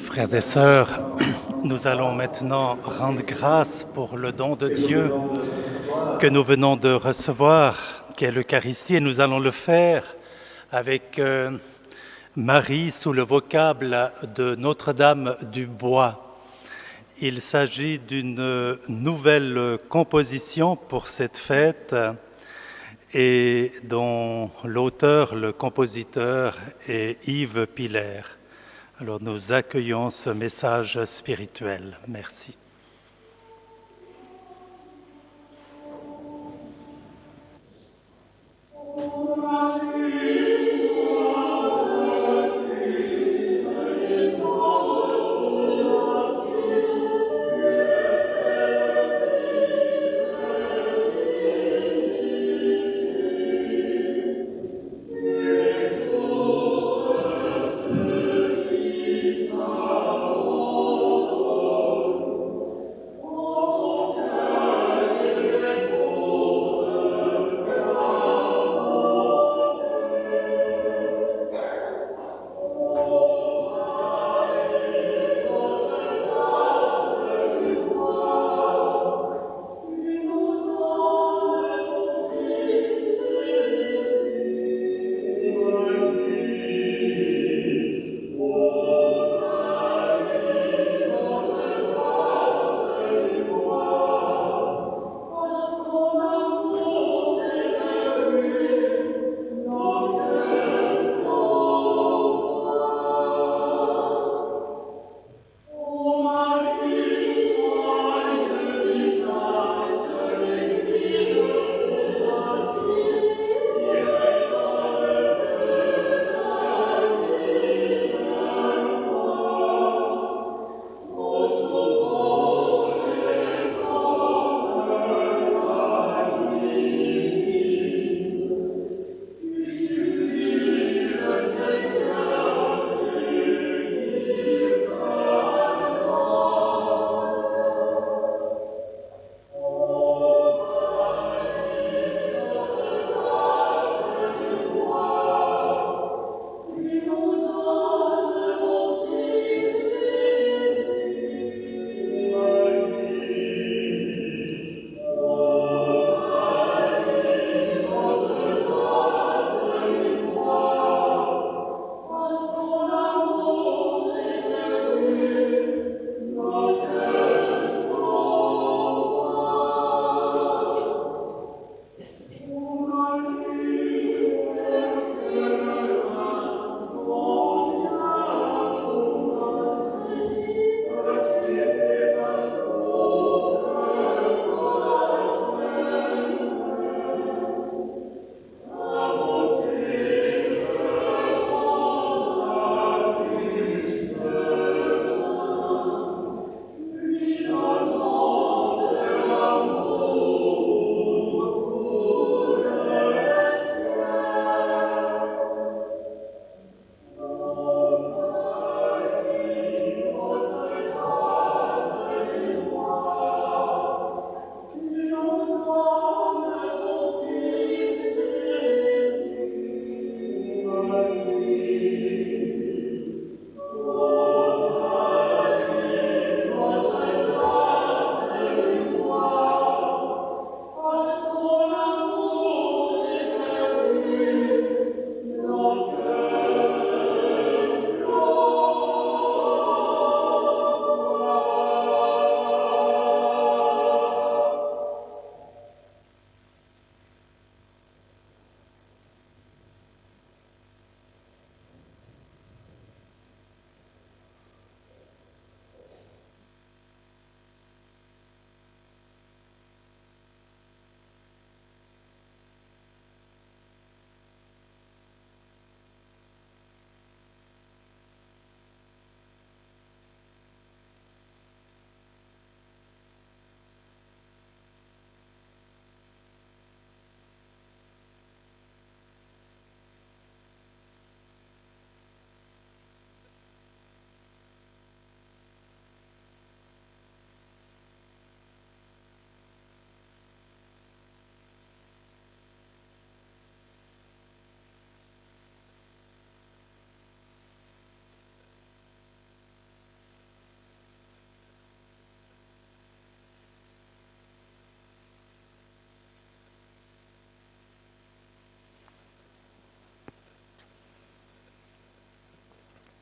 [SPEAKER 2] Frères et sœurs, nous allons maintenant rendre grâce pour le don de Dieu que nous venons de recevoir, qui est l'Eucharistie, et nous allons le faire avec Marie sous le vocable de Notre-Dame du Bois. Il s'agit d'une nouvelle composition pour cette fête et dont l'auteur, le compositeur est Yves Piller. Alors nous accueillons ce message spirituel. Merci.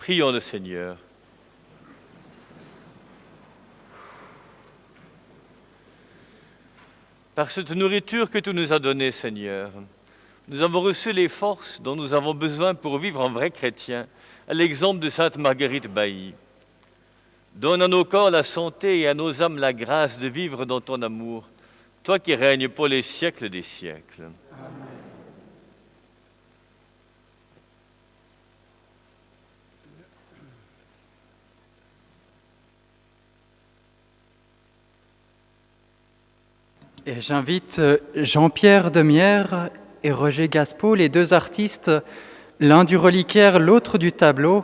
[SPEAKER 1] Prions le Seigneur. Par cette nourriture que tu nous as donnée, Seigneur, nous avons reçu les forces dont nous avons besoin pour vivre en vrais chrétiens, à l'exemple de sainte Marguerite Bailly. Donne à nos corps la santé et à nos âmes la grâce de vivre dans ton amour, toi qui règnes pour les siècles des siècles. Amen.
[SPEAKER 11] Et j'invite Jean-Pierre Demierre et Roger Gaspeau, les deux artistes, l'un du reliquaire, l'autre du tableau,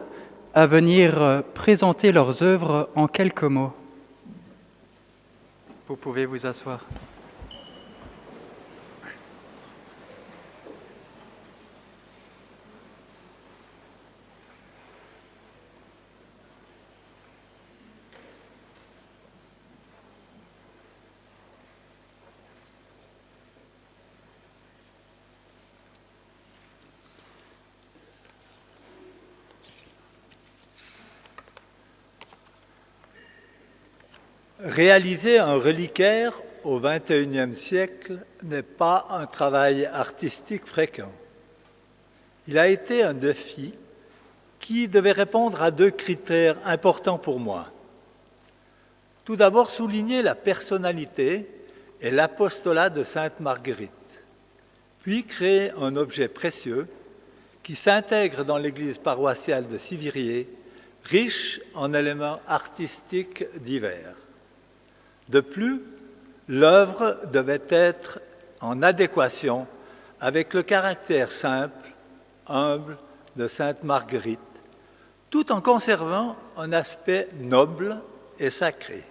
[SPEAKER 11] à venir présenter leurs œuvres en quelques mots. Vous pouvez vous asseoir.
[SPEAKER 2] Réaliser un reliquaire au XXIe siècle n'est pas un travail artistique fréquent. Il a été un défi qui devait répondre à deux critères importants pour moi. Tout d'abord, souligner la personnalité et l'apostolat de sainte Marguerite, puis créer un objet précieux qui s'intègre dans l'église paroissiale de Siviriez, riche en éléments artistiques divers. De plus, l'œuvre devait être en adéquation avec le caractère simple, humble de sainte Marguerite, tout en conservant un aspect noble et sacré.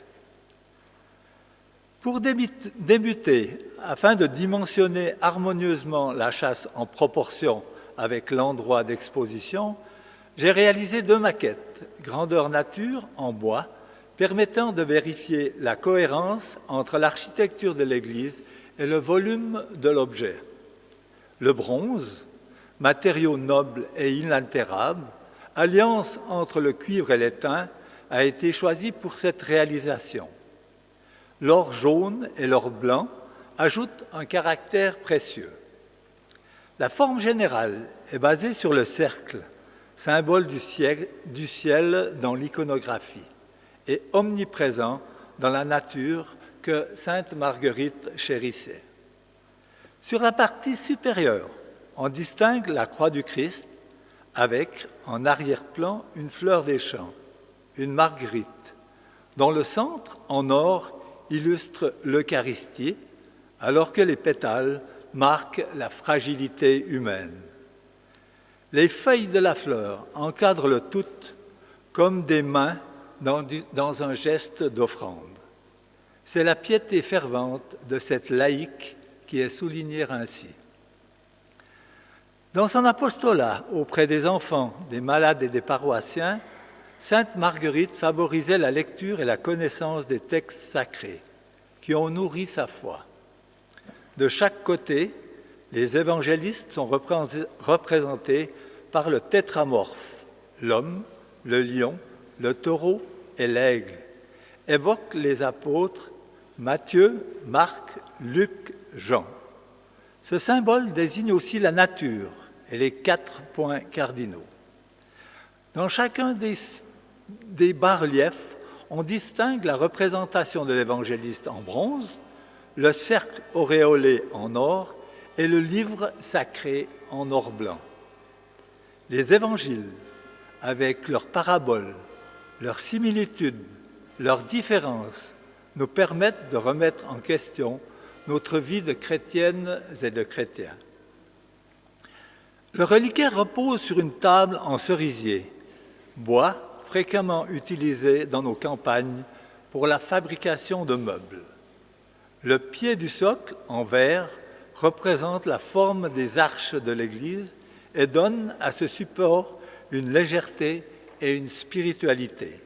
[SPEAKER 2] Pour débuter, afin de dimensionner harmonieusement la chasse en proportion avec l'endroit d'exposition, j'ai réalisé deux maquettes, grandeur nature en bois, permettant de vérifier la cohérence entre l'architecture de l'église et le volume de l'objet. Le bronze, matériau noble et inaltérable, alliance entre le cuivre et l'étain, a été choisi pour cette réalisation. L'or jaune et l'or blanc ajoutent un caractère précieux. La forme générale est basée sur le cercle, symbole du ciel dans l'iconographie, et omniprésent dans la nature que sainte Marguerite chérissait. Sur la partie supérieure, on distingue la croix du Christ avec, en arrière-plan, une fleur des champs, une marguerite, dont le centre, en or, illustre l'Eucharistie, alors que les pétales marquent la fragilité humaine. Les feuilles de la fleur encadrent le tout comme des mains dans un geste d'offrande. C'est la piété fervente de cette laïque qui est soulignée ainsi. Dans son apostolat auprès des enfants, des malades et des paroissiens, sainte Marguerite favorisait la lecture et la connaissance des textes sacrés qui ont nourri sa foi. De chaque côté, les évangélistes sont représentés par le tétramorphe, l'homme, le lion, le taureau et l'aigle, évoquent les apôtres Matthieu, Marc, Luc, Jean. Ce symbole désigne aussi la nature et les 4 points cardinaux. Dans chacun des bas-reliefs, on distingue la représentation de l'évangéliste en bronze, le cercle auréolé en or et le livre sacré en or blanc. Les évangiles, avec leurs paraboles, leurs similitudes, leurs différences, nous permettent de remettre en question notre vie de chrétiennes et de chrétiens. Le reliquaire repose sur une table en cerisier, bois fréquemment utilisé dans nos campagnes pour la fabrication de meubles. Le pied du socle, en verre, représente la forme des arches de l'Église et donne à ce support une légèreté et une spiritualité.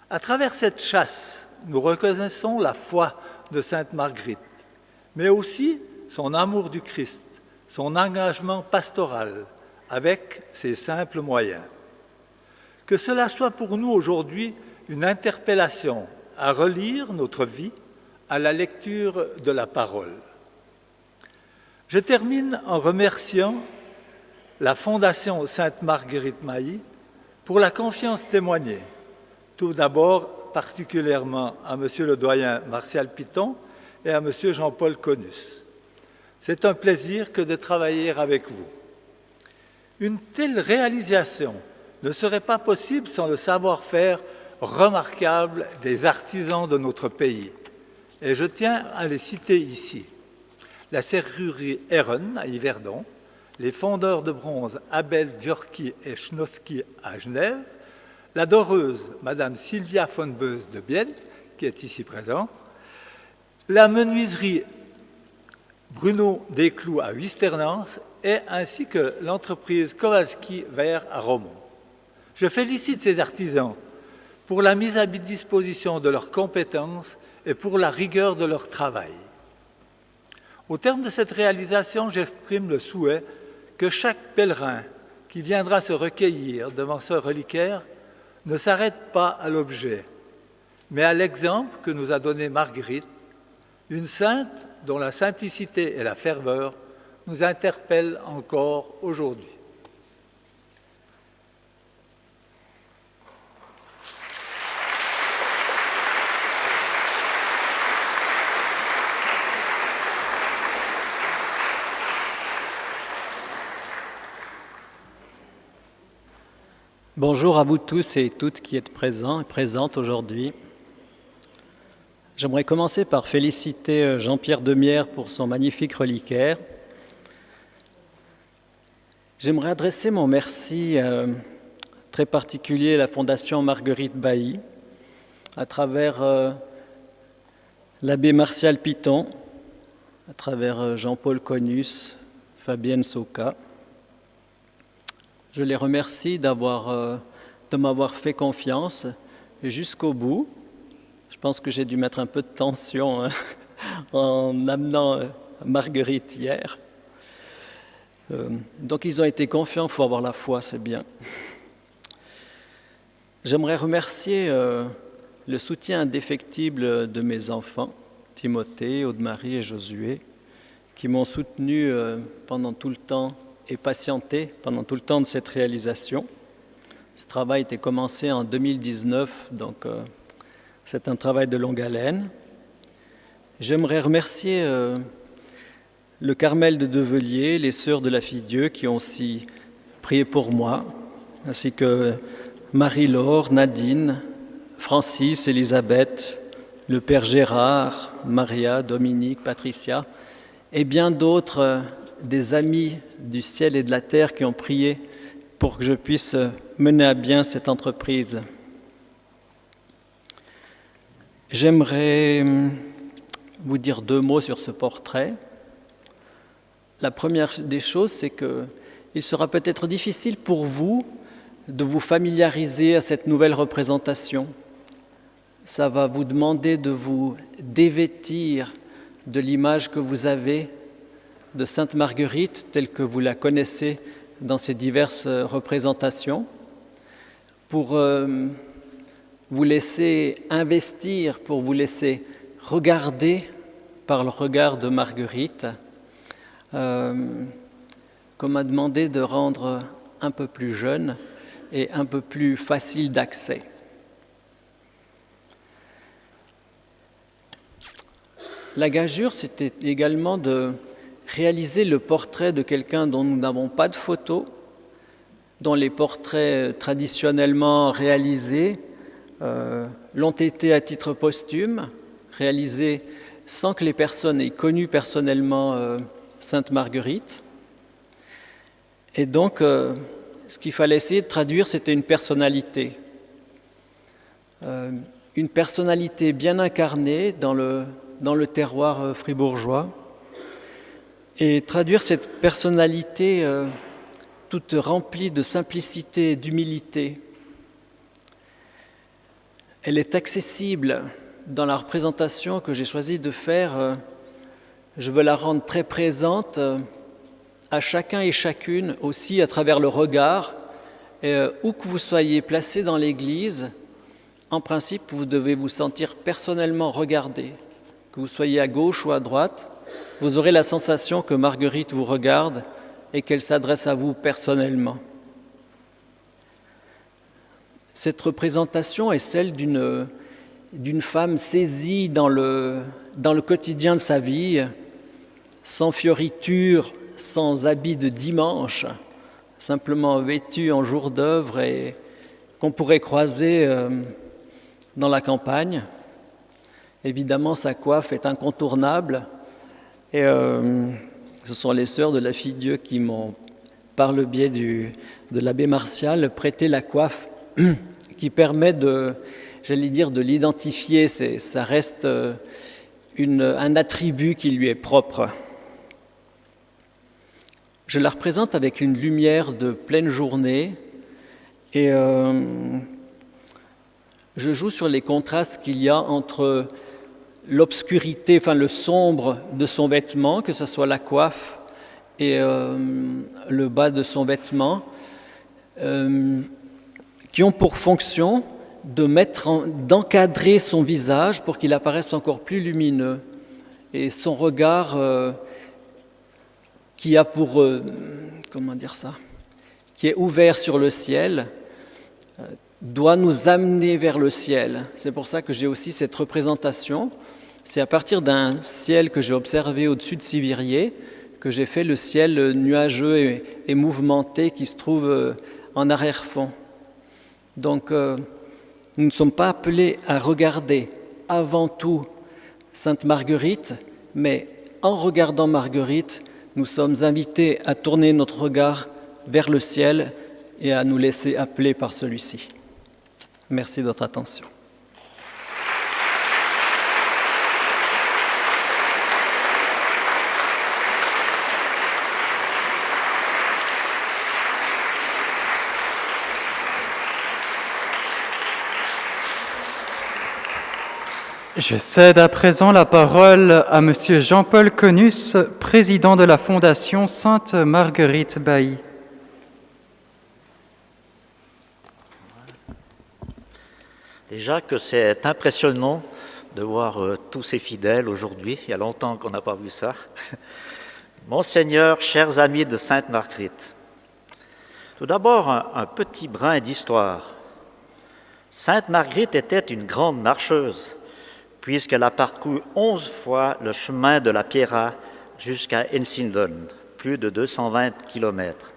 [SPEAKER 2] À travers cette chasse, nous reconnaissons la foi de sainte Marguerite, mais aussi son amour du Christ, son engagement pastoral avec ses simples moyens. Que cela soit pour nous aujourd'hui une interpellation à relire notre vie à la lecture de la parole. Je termine en remerciant la Fondation Sainte-Marguerite-Mailly pour la confiance témoignée. Tout d'abord, particulièrement à M. le doyen Martial Piton et à M. Jean-Paul Conus. C'est un plaisir que de travailler avec vous. Une telle réalisation ne serait pas possible sans le savoir-faire remarquable des artisans de notre pays. Et je tiens à les citer ici. La serrurerie Herren à Yverdon, les fondeurs de bronze Abel Djorki et Schnoski à Genève, la doreuse Madame Sylvia von Beus de Biel, qui est ici présente, la menuiserie Bruno Desclous à Huisternance et ainsi que l'entreprise Kowalski Vert à Romont. Je félicite ces artisans pour la mise à disposition de leurs compétences et pour la rigueur de leur travail. Au terme de cette réalisation, j'exprime le souhait que chaque pèlerin qui viendra se recueillir devant ce reliquaire ne s'arrête pas à l'objet, mais à l'exemple que nous a donné Marguerite, une sainte dont la simplicité et la ferveur nous interpellent encore aujourd'hui.
[SPEAKER 12] Bonjour à vous tous et toutes qui êtes présents et présentes aujourd'hui. J'aimerais commencer par féliciter Jean-Pierre Demierre pour son magnifique reliquaire. J'aimerais adresser mon merci très particulier à la Fondation Marguerite Bailly, à travers l'abbé Martial Piton, à travers Jean-Paul Conus, Fabienne Soka. Je les remercie de m'avoir fait confiance jusqu'au bout. Je pense que j'ai dû mettre un peu de tension en amenant Marguerite hier. Donc ils ont été confiants, il faut avoir la foi, c'est bien. J'aimerais remercier le soutien indéfectible de mes enfants, Timothée, Aude-Marie et Josué, qui m'ont soutenu pendant tout le temps et patienté pendant tout le temps de cette réalisation. Ce travail a été commencé en 2019, donc c'est un travail de longue haleine. J'aimerais remercier le Carmel de Develier, les Sœurs de la Fille-Dieu qui ont aussi prié pour moi, ainsi que Marie-Laure, Nadine, Francis, Elisabeth, le Père Gérard, Maria, Dominique, Patricia et bien d'autres des amis du ciel et de la terre qui ont prié pour que je puisse mener à bien cette entreprise. J'aimerais vous dire 2 mots sur ce portrait. La première des choses, c'est qu'il sera peut-être difficile pour vous de vous familiariser à cette nouvelle représentation. Ça va vous demander de vous dévêtir de l'image que vous avez de Sainte Marguerite, telle que vous la connaissez dans ses diverses représentations, pour vous laisser investir, pour vous laisser regarder par le regard de Marguerite, qu'on m'a demandé de rendre un peu plus jeune et un peu plus facile d'accès. La gageure, c'était également de réaliser le portrait de quelqu'un dont nous n'avons pas de photo, dont les portraits traditionnellement réalisés l'ont été à titre posthume, réalisés sans que les personnes aient connu personnellement Sainte Marguerite. Et donc, ce qu'il fallait essayer de traduire, c'était une personnalité bien incarnée dans le terroir fribourgeois, et traduire cette personnalité toute remplie de simplicité et d'humilité. Elle est accessible dans la représentation que j'ai choisi de faire. Je veux la rendre très présente à chacun et chacune, aussi à travers le regard Et où que vous soyez placé dans l'Église, en principe, vous devez vous sentir personnellement regardé. Que vous soyez à gauche ou à droite, vous aurez la sensation que Marguerite vous regarde et qu'elle s'adresse à vous personnellement. Cette représentation est celle d'une femme saisie dans le quotidien de sa vie, sans fioritures, sans habits de dimanche, simplement vêtue en jour d'œuvre et qu'on pourrait croiser dans la campagne. Évidemment, sa coiffe est incontournable et ce sont les sœurs de la Fille-Dieu qui m'ont, par le biais de l'abbé Martial, prêté la coiffe qui permet de l'identifier. Ça reste un attribut qui lui est propre. Je la représente avec une lumière de pleine journée et je joue sur les contrastes qu'il y a entre l'obscurité, enfin le sombre de son vêtement, que ce soit la coiffe et le bas de son vêtement, qui ont pour fonction d'encadrer son visage pour qu'il apparaisse encore plus lumineux. Et son regard qui a pour, qui est ouvert sur le ciel, doit nous amener vers le ciel. C'est pour ça que j'ai aussi cette représentation. C'est à partir d'un ciel que j'ai observé au-dessus de Sivirier que j'ai fait le ciel nuageux et mouvementé qui se trouve en arrière-fond. Donc, nous ne sommes pas appelés à regarder avant tout Sainte Marguerite, mais en regardant Marguerite, nous sommes invités à tourner notre regard vers le ciel et à nous laisser appeler par celui-ci. Merci de votre attention.
[SPEAKER 11] Je cède à présent la parole à Monsieur Jean-Paul Conus, président de la Fondation Sainte Marguerite Bailly.
[SPEAKER 13] Déjà que c'est impressionnant de voir tous ces fidèles aujourd'hui. Il y a longtemps qu'on n'a pas vu ça. Monseigneur, chers amis de Sainte Marguerite, tout d'abord un petit brin d'histoire. Sainte Marguerite était une grande marcheuse, puisqu'elle a parcouru 11 fois le chemin de la Pierra jusqu'à Ensington, plus de 220 kilomètres.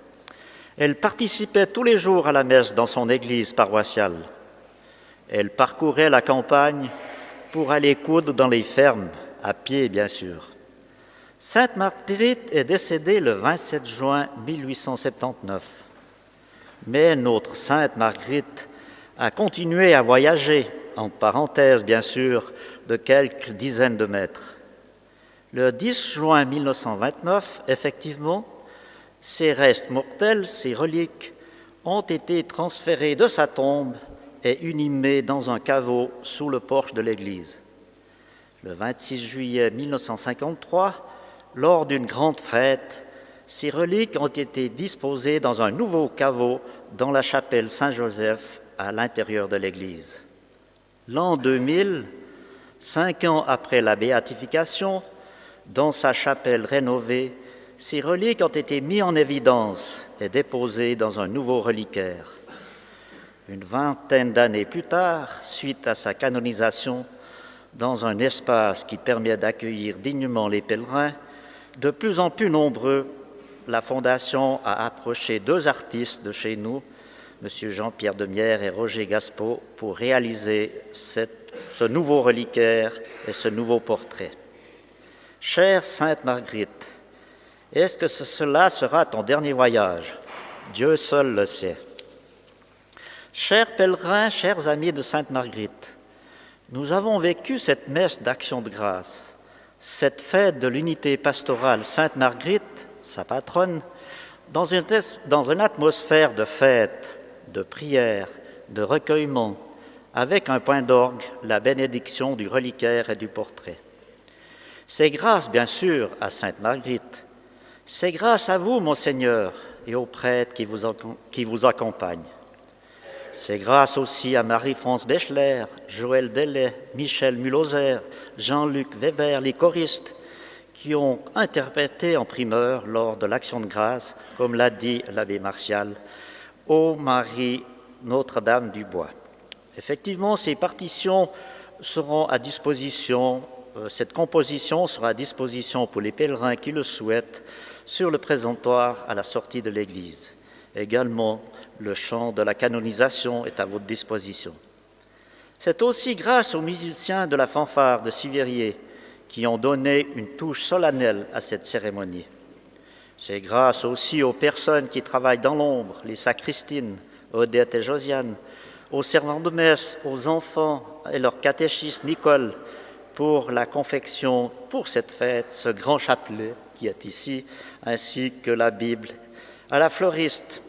[SPEAKER 13] Elle participait tous les jours à la messe dans son église paroissiale. Elle parcourait la campagne pour aller coudre dans les fermes, à pied bien sûr. Sainte Marguerite est décédée le 27 juin 1879. Mais notre Sainte Marguerite a continué à voyager, en parenthèse bien sûr, de quelques dizaines de mètres. Le 10 juin 1929, effectivement, ses restes mortels, ses reliques, ont été transférés de sa tombe et inhumés dans un caveau sous le porche de l'église. Le 26 juillet 1953, lors d'une grande fête, ses reliques ont été disposées dans un nouveau caveau dans la chapelle Saint-Joseph à l'intérieur de l'église. L'an 2000, 5 ans après la béatification, dans sa chapelle rénovée, ses reliques ont été mises en évidence et déposées dans un nouveau reliquaire. Une vingtaine d'années plus tard, suite à sa canonisation, dans un espace qui permet d'accueillir dignement les pèlerins, de plus en plus nombreux, la Fondation a approché 2 artistes de chez nous, M. Jean-Pierre Demierre et Roger Gaspeau, pour réaliser ce nouveau reliquaire et ce nouveau portrait. Chère Sainte Marguerite, est-ce que cela sera ton dernier voyage? Dieu seul le sait. Chers pèlerins, chers amis de Sainte Marguerite, nous avons vécu cette messe d'action de grâce, cette fête de l'unité pastorale Sainte Marguerite, sa patronne, dans une atmosphère de fête, de prière, de recueillement, avec un point d'orgue, la bénédiction du reliquaire et du portrait. C'est grâce, bien sûr, à Sainte Marguerite. C'est grâce à vous, Monseigneur, et aux prêtres qui vous accompagnent. C'est grâce aussi à Marie-France Bechler, Joël Delay, Michel Mulhoser, Jean-Luc Weber, les choristes, qui ont interprété en primeur lors de l'Action de grâce, comme l'a dit l'abbé Martial, « Ô Marie Notre-Dame du Bois ». Effectivement, ces partitions seront à disposition, cette composition sera à disposition pour les pèlerins qui le souhaitent sur le présentoir à la sortie de l'église. Également, le chant de la canonisation est à votre disposition. C'est aussi grâce aux musiciens de la fanfare de Sivérier qui ont donné une touche solennelle à cette cérémonie. C'est grâce aussi aux personnes qui travaillent dans l'ombre, les sacristines, Odette et Josiane, aux servants de messe, aux enfants et leur catéchiste Nicole pour la confection pour cette fête, ce grand chapelet qui est ici, ainsi que la Bible, à la fleuriste.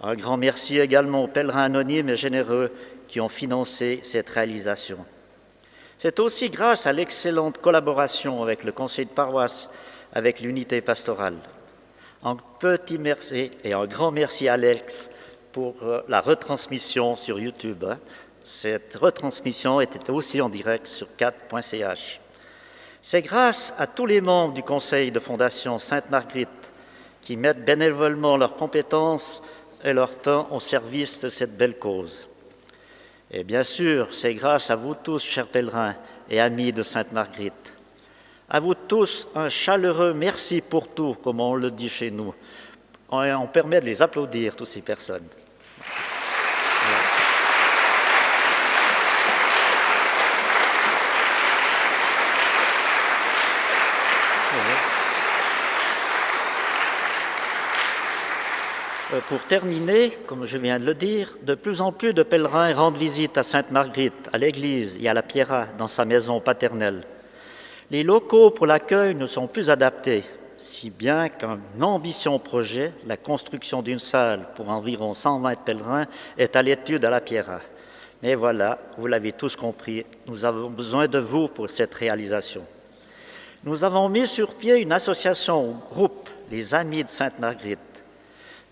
[SPEAKER 13] Un grand merci également aux pèlerins anonymes et généreux qui ont financé cette réalisation. C'est aussi grâce à l'excellente collaboration avec le conseil de paroisse, avec l'unité pastorale. Un petit merci et un grand merci à Alex pour la retransmission sur YouTube. Cette retransmission était aussi en direct sur 4.ch. C'est grâce à tous les membres du conseil de Fondation Sainte-Marguerite qui mettent bénévolement leurs compétences et leur temps au service de cette belle cause. Et bien sûr, c'est grâce à vous tous, chers pèlerins et amis de Sainte-Marguerite. À vous tous, un chaleureux merci pour tout, comme on le dit chez nous. On permet de les applaudir, toutes ces personnes. Pour terminer, comme je viens de le dire, de plus en plus de pèlerins rendent visite à Sainte-Marguerite, à l'église et à la Pierra, dans sa maison paternelle. Les locaux pour l'accueil ne sont plus adaptés, si bien qu'un ambitieux projet, la construction d'une salle pour environ 120 pèlerins, est à l'étude à la Pierra. Mais voilà, vous l'avez tous compris, nous avons besoin de vous pour cette réalisation. Nous avons mis sur pied une association ou groupe, les Amis de Sainte-Marguerite.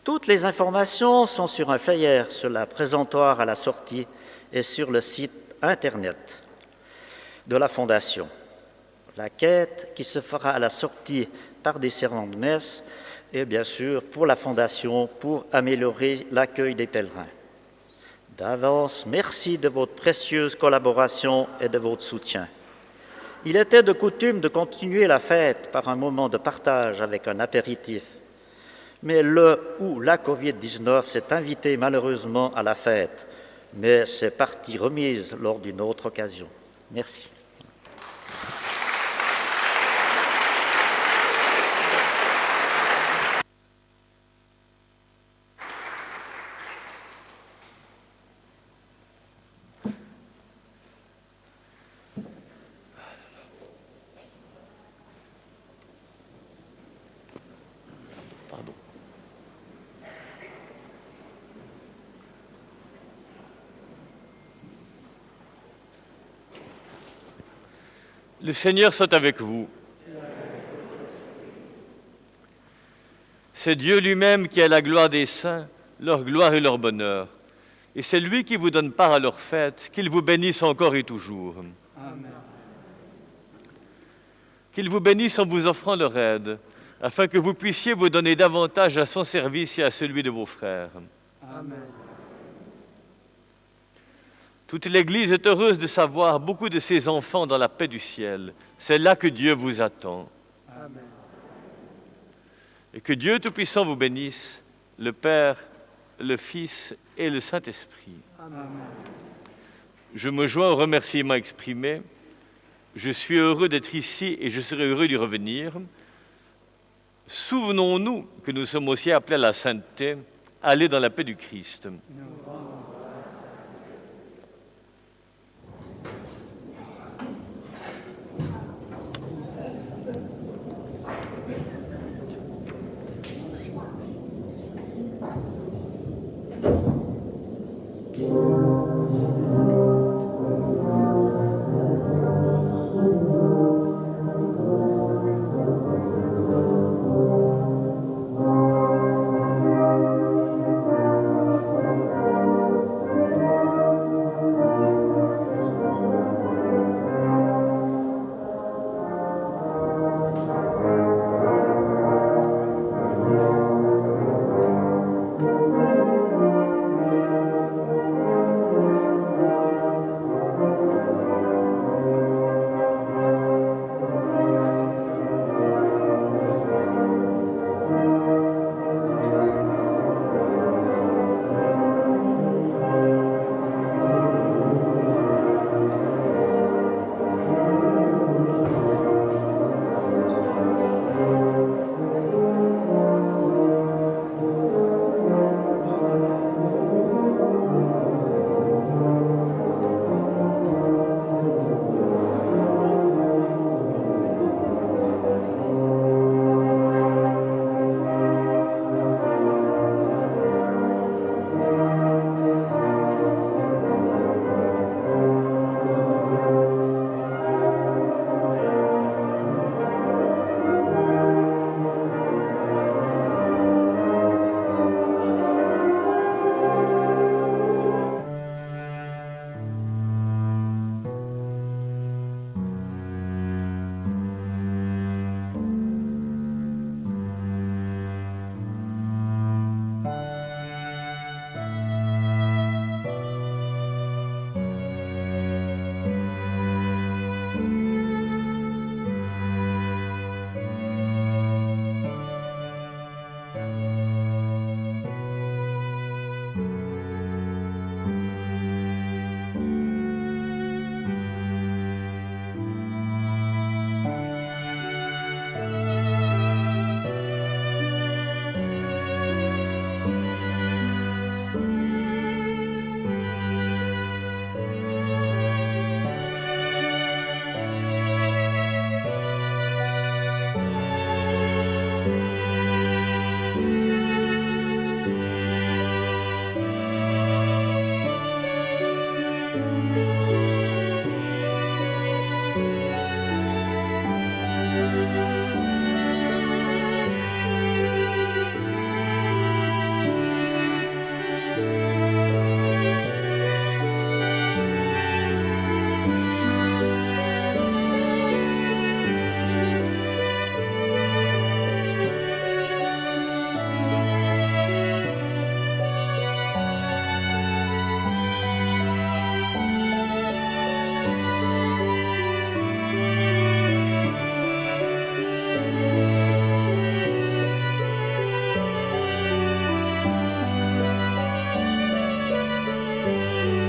[SPEAKER 13] Toutes les informations sont sur un flyer sur la présentoir à la sortie et sur le site Internet de la Fondation. La quête qui se fera à la sortie par des servants de messe et bien sûr pour la Fondation pour améliorer l'accueil des pèlerins. D'avance, merci de votre précieuse collaboration et de votre soutien. Il était de coutume de continuer la fête par un moment de partage avec un apéritif. Mais le ou la COVID-19 s'est invité malheureusement à la fête, mais c'est partie remise lors d'une autre occasion. Merci.
[SPEAKER 1] Le Seigneur soit avec vous. C'est Dieu lui-même qui a la gloire des saints, leur gloire et leur bonheur. Et c'est lui qui vous donne part à leur fête, qu'il vous bénisse encore et toujours.
[SPEAKER 6] Amen.
[SPEAKER 1] Qu'il vous bénisse en vous offrant leur aide, afin que vous puissiez vous donner davantage à son service et à celui de vos frères.
[SPEAKER 6] Amen.
[SPEAKER 1] Toute l'Église est heureuse de savoir beaucoup de ses enfants dans la paix du ciel. C'est là que Dieu vous attend.
[SPEAKER 6] Amen.
[SPEAKER 1] Et que Dieu Tout-Puissant vous bénisse, le Père, le Fils et le Saint-Esprit.
[SPEAKER 6] Amen.
[SPEAKER 1] Je me joins aux remerciements exprimés. Je suis heureux d'être ici et je serai heureux d'y revenir. Souvenons-nous que nous sommes aussi appelés à la sainteté, aller dans la paix du Christ.